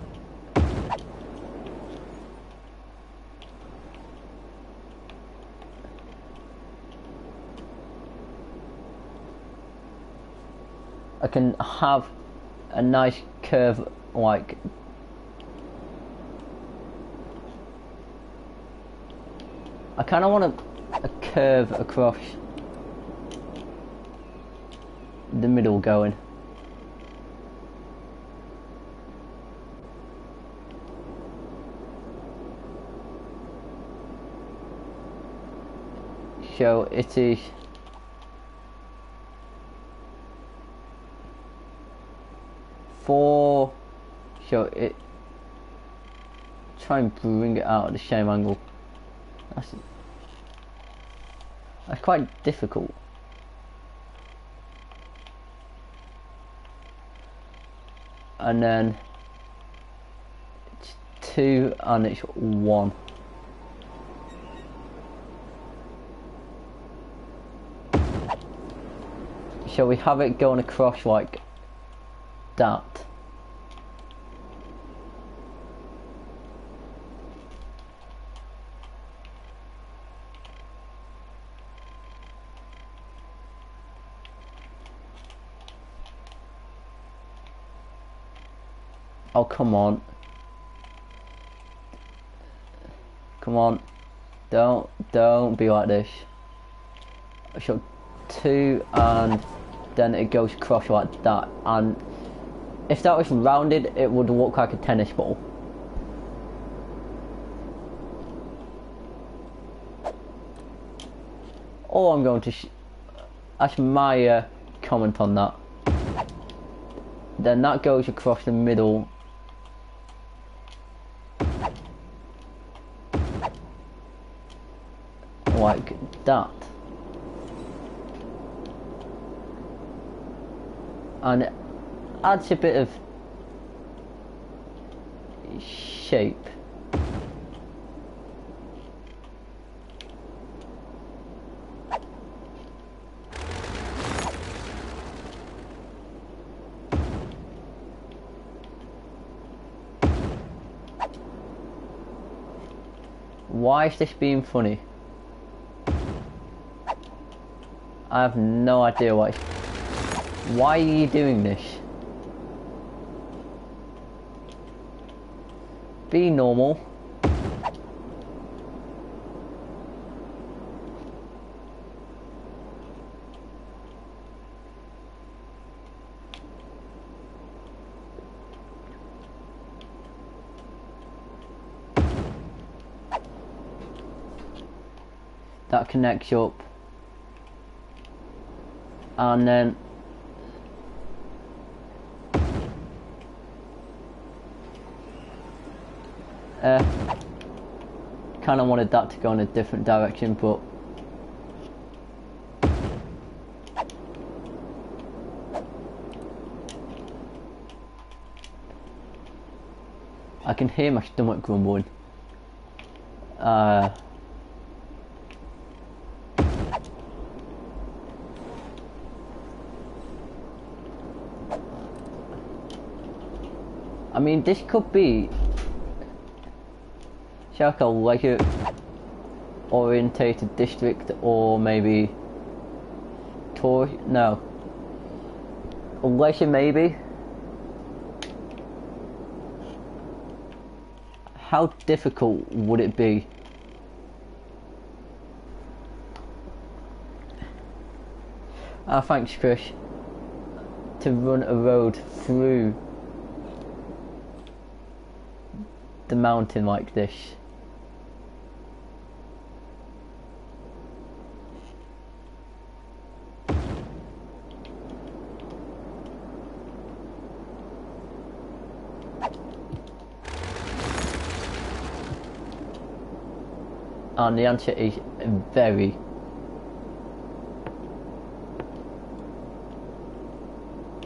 I can have a nice curve like I kind of want a curve across the middle going. So it is four. So it try and bring it out at the same angle. That's quite difficult. And then it's 2 and it's 1. Shall we have it going across like that? Oh, come on. Come on. Don't be like this. So 2 and then it goes across like that, and if that was rounded it would look like a tennis ball. All I'm going to that's my comment on that. Then that goes across the middle. Like that. And it adds a bit of shape. Why is this being funny? I have no idea why. Why are you doing this? Be normal. that connects up, and then kind of wanted that to go in a different direction, but I can hear my stomach grumbling. I mean, this could be like a leisure orientated district, or maybe tour. No, leisure maybe. How difficult would it be? Thanks, Chris. To run a road through the mountain like this. And the answer is very.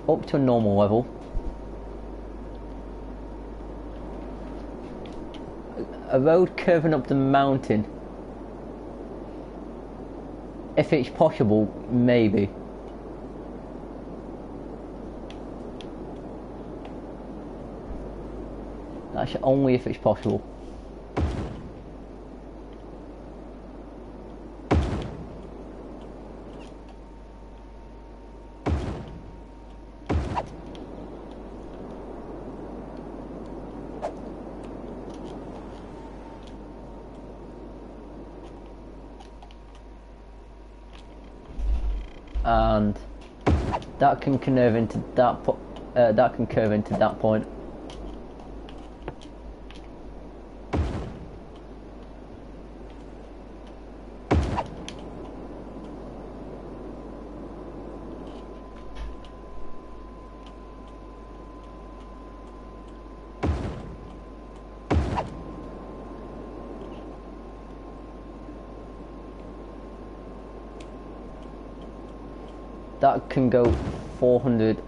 Up to a normal level. A road curving up the mountain. If it's possible, maybe. That's only if it's possible. And that can curve into that point. That can go 400,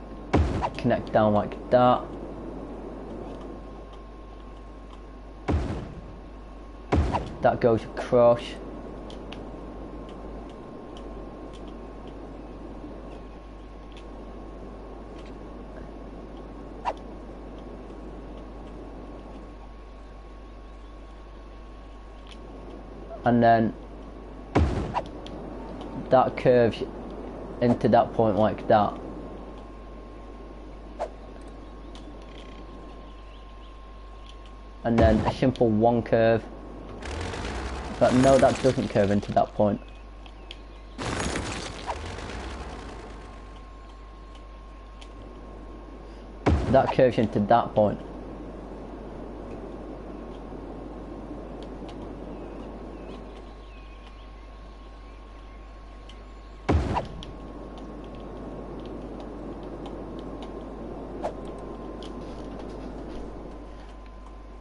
connect down like that. That goes across. And then that curves into that point like that. And then a simple one curve. But no, that doesn't curve into that point. That curves into that point.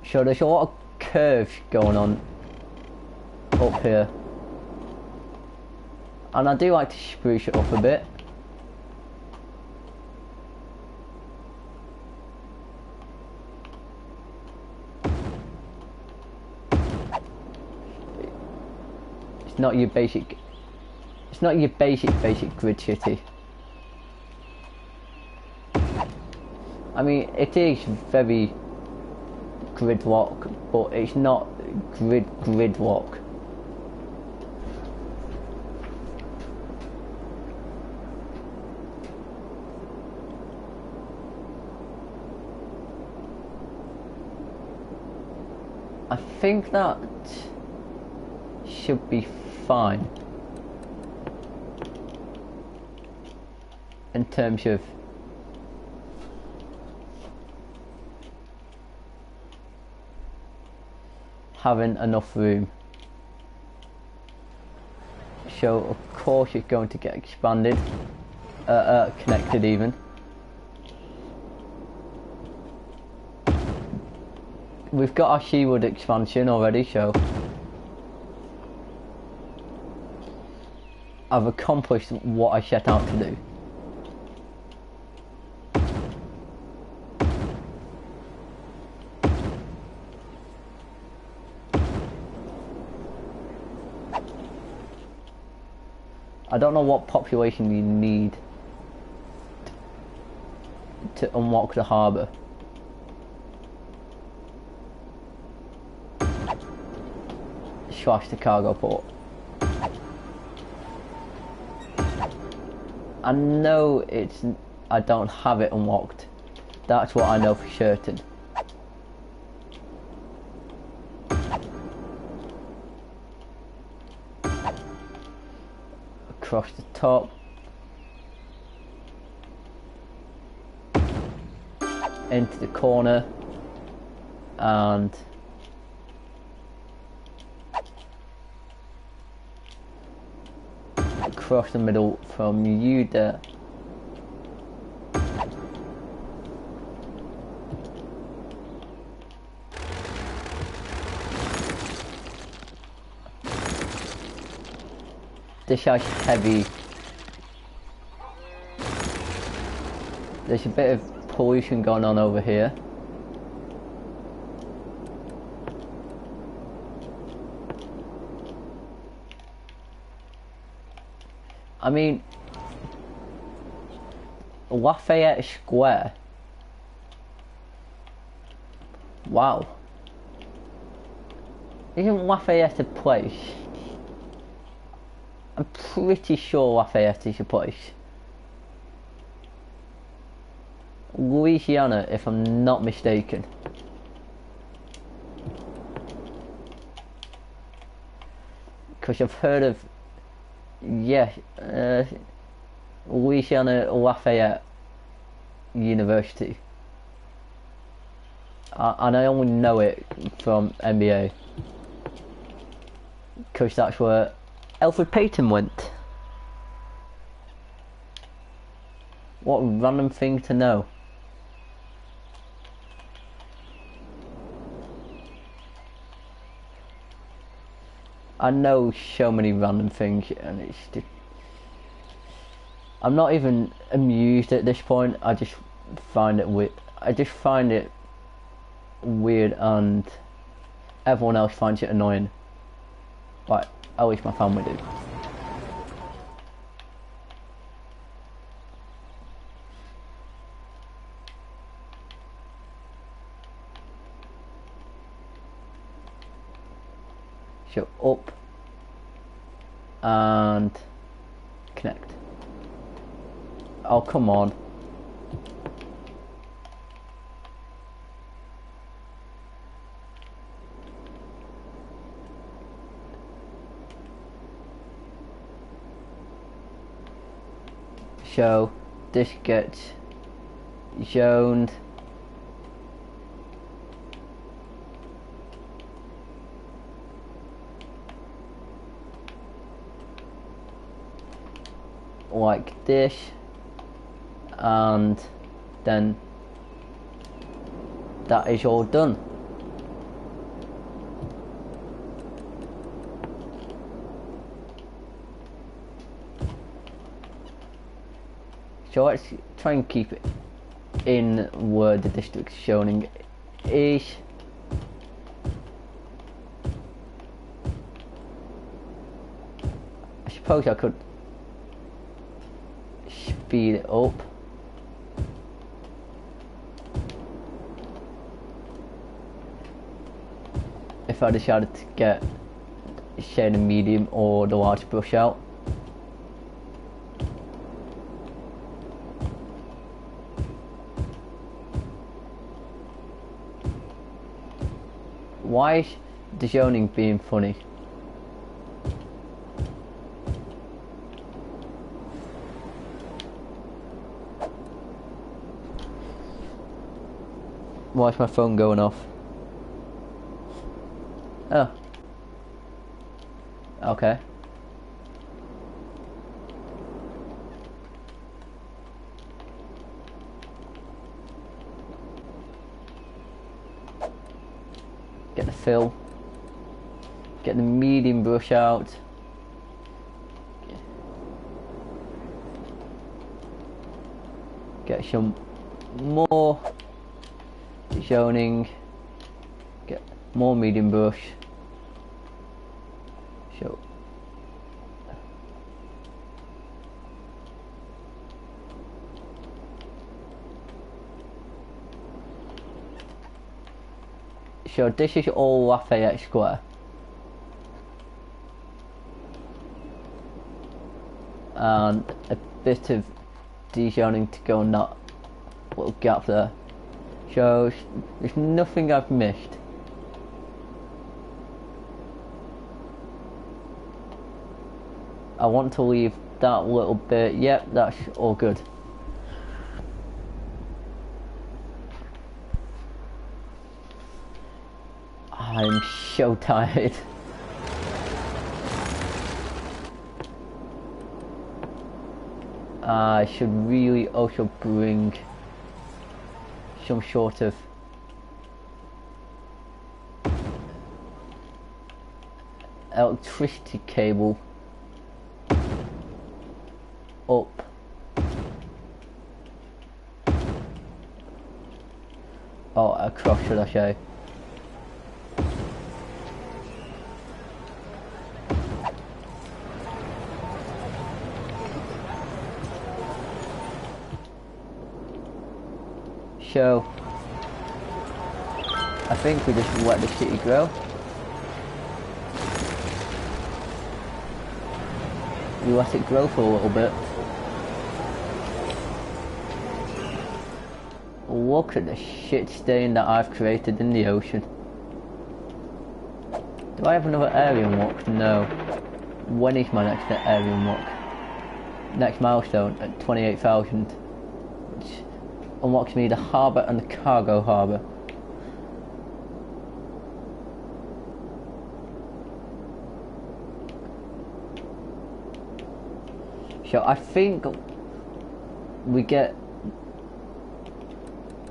So there's a lot of curves going on up here, and I do like to spruce it up a bit. It's not your basic grid city. I mean, it is very gridlock, but it's not gridlock. I think that should be fine in terms of having enough room. So of course it's going to get expanded, connected even. We've got our Shewood expansion already, so I've accomplished what I set out to do. I don't know what population you need to unlock the harbour. Slash the cargo port. I know I don't have it unlocked. That's what I know for certain. Across the top. Into the corner. And across the middle from you there. This has heavy. There's a bit of pollution going on over here. I mean, Lafayette Square. Wow. Isn't Lafayette a place? I'm pretty sure Lafayette is a place. Louisiana, if I'm not mistaken. Because I've heard of, yeah, Louisiana Lafayette University. And I only know it from NBA. Because that's where Alfred Payton went. What a random thing to know. I know so many random things, and it's just, I'm not even amused at this point. I just find it weird. I just find it weird, and everyone else finds it annoying. But at least my family do. So up and connect. Oh, come on. So this gets zoned. Like this, and then that is all done. So let's try and keep it in where the district zoning is. I suppose I could speed it up. If I decided to get say the medium or the large brush out. Why is the zoning being funny? Why is my phone going off? Oh. Okay. Get the fill. Get the medium brush out. Get some more zoning. Get more medium brush. So this is all Lafayette Square. And a bit of de-zoning to go in that little gap there. So there's nothing I've missed. I want to leave that little bit. Yep, that's all good. I'm so tired. I should really also bring some sort of electricity cable up across, should I say. So I think we just let the city grow. We let it grow for a little bit. Look at the shit stain that I've created in the ocean. Do I have another area unlocked? No. When is my next area unlock? Next milestone at 28,000. Which unlocks me the harbour and the cargo harbour. So I think we get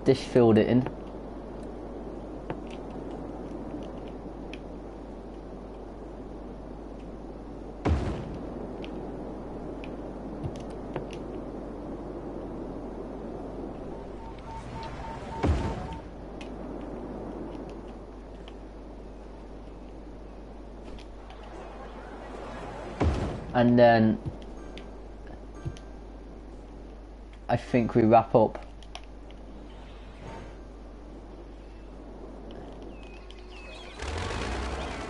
this filled in. And then I think we wrap up.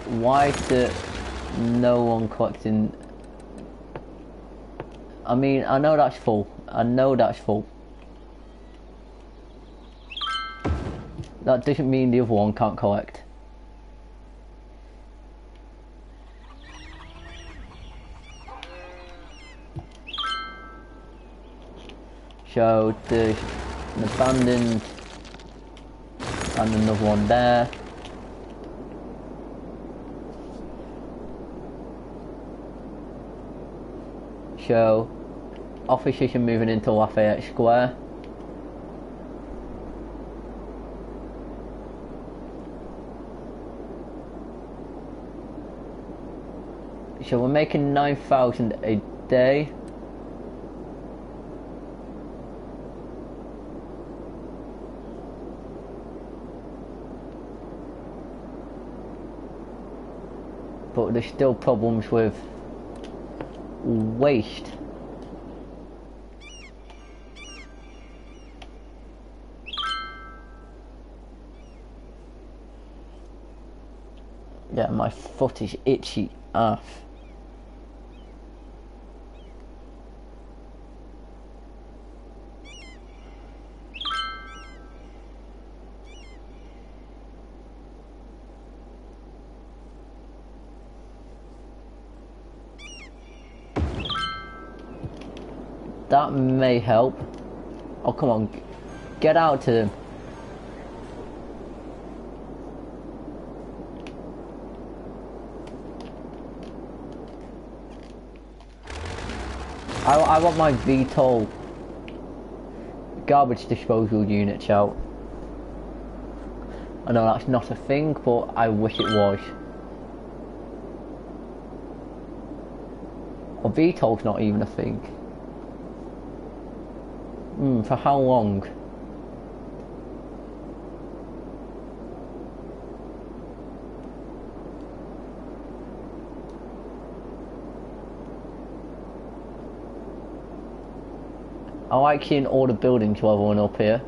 Why is no one collecting? I mean, I know that's full. I know that's full. That doesn't mean the other one can't collect. So there's an abandoned and another one there. So officers are moving into Lafayette Square. So we're making 9,000 a day. But there's still problems with waste. Yeah, my foot is itchy off. That may help. Oh, come on. Get out to them. I want my VTOL garbage disposal units out. I know that's not a thing, but I wish it was. Or VTOL's not even a thing. For how long? I like seeing all the buildings leveling up here.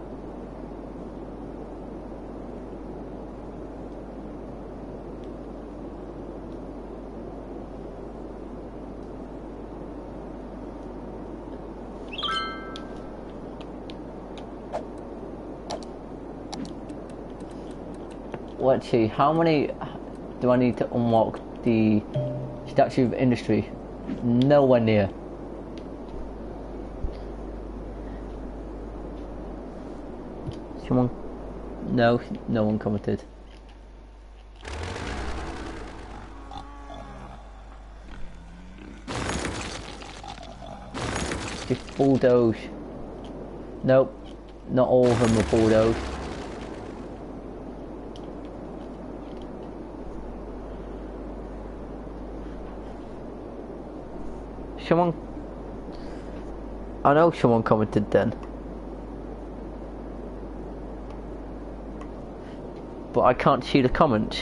Let's see, how many do I need to unlock the Statue of Industry? Nowhere near. Someone? No, no one commented. Just bulldoze. Nope, not all of them are bulldozed. Someone, I know someone commented then, but I can't see the comments.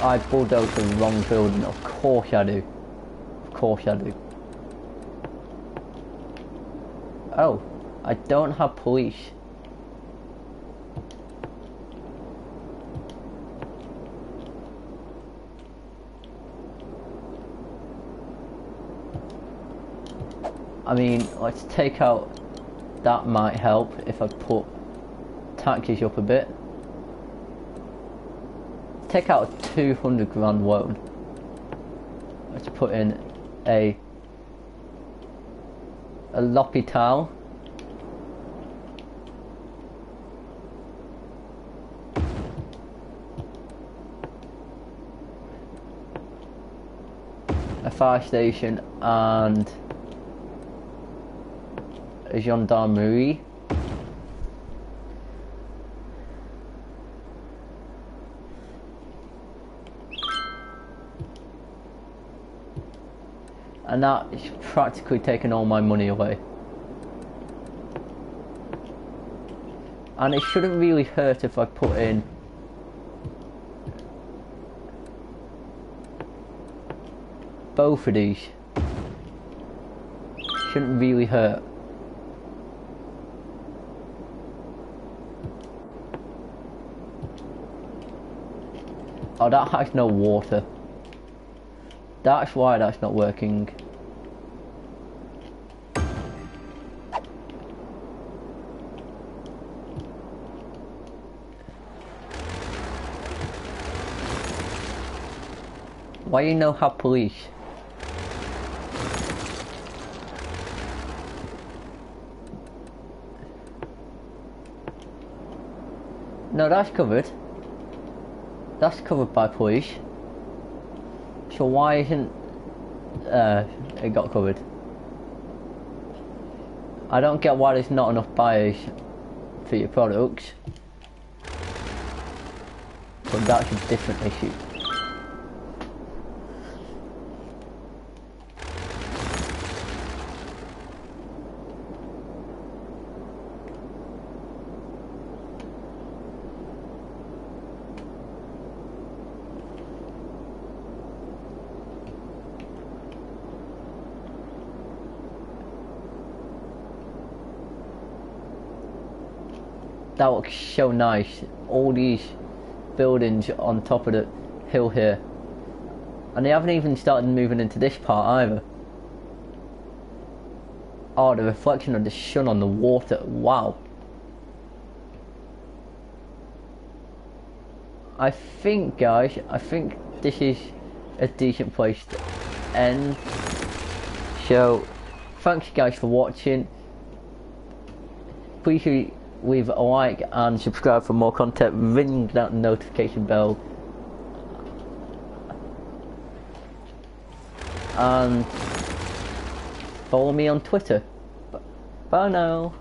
I bulldozed the wrong building, of course I do. Of course I do. Oh, I don't have police. I mean, let's take out, that might help if I put taxes up a bit. Take out a 200 grand loan. Let's put in a l'hôpital. A fire station and a gendarmerie. And that is practically taking all my money away. And it shouldn't really hurt if I put in both of these. Shouldn't really hurt. Oh, that has no water. That's why that's not working. Why you no have police? No, that's covered. That's covered by police. So why isn't it got covered? I don't get why there's not enough buyers for your products. But that's a different issue. That looks so nice. All these buildings on top of the hill here. And they haven't even started moving into this part either. Oh, the reflection of the sun on the water. Wow. I think, guys, this is a decent place to end. So, thanks you guys for watching. Please leave a like and subscribe for more content. Ring that notification bell. And follow me on Twitter. Bye now.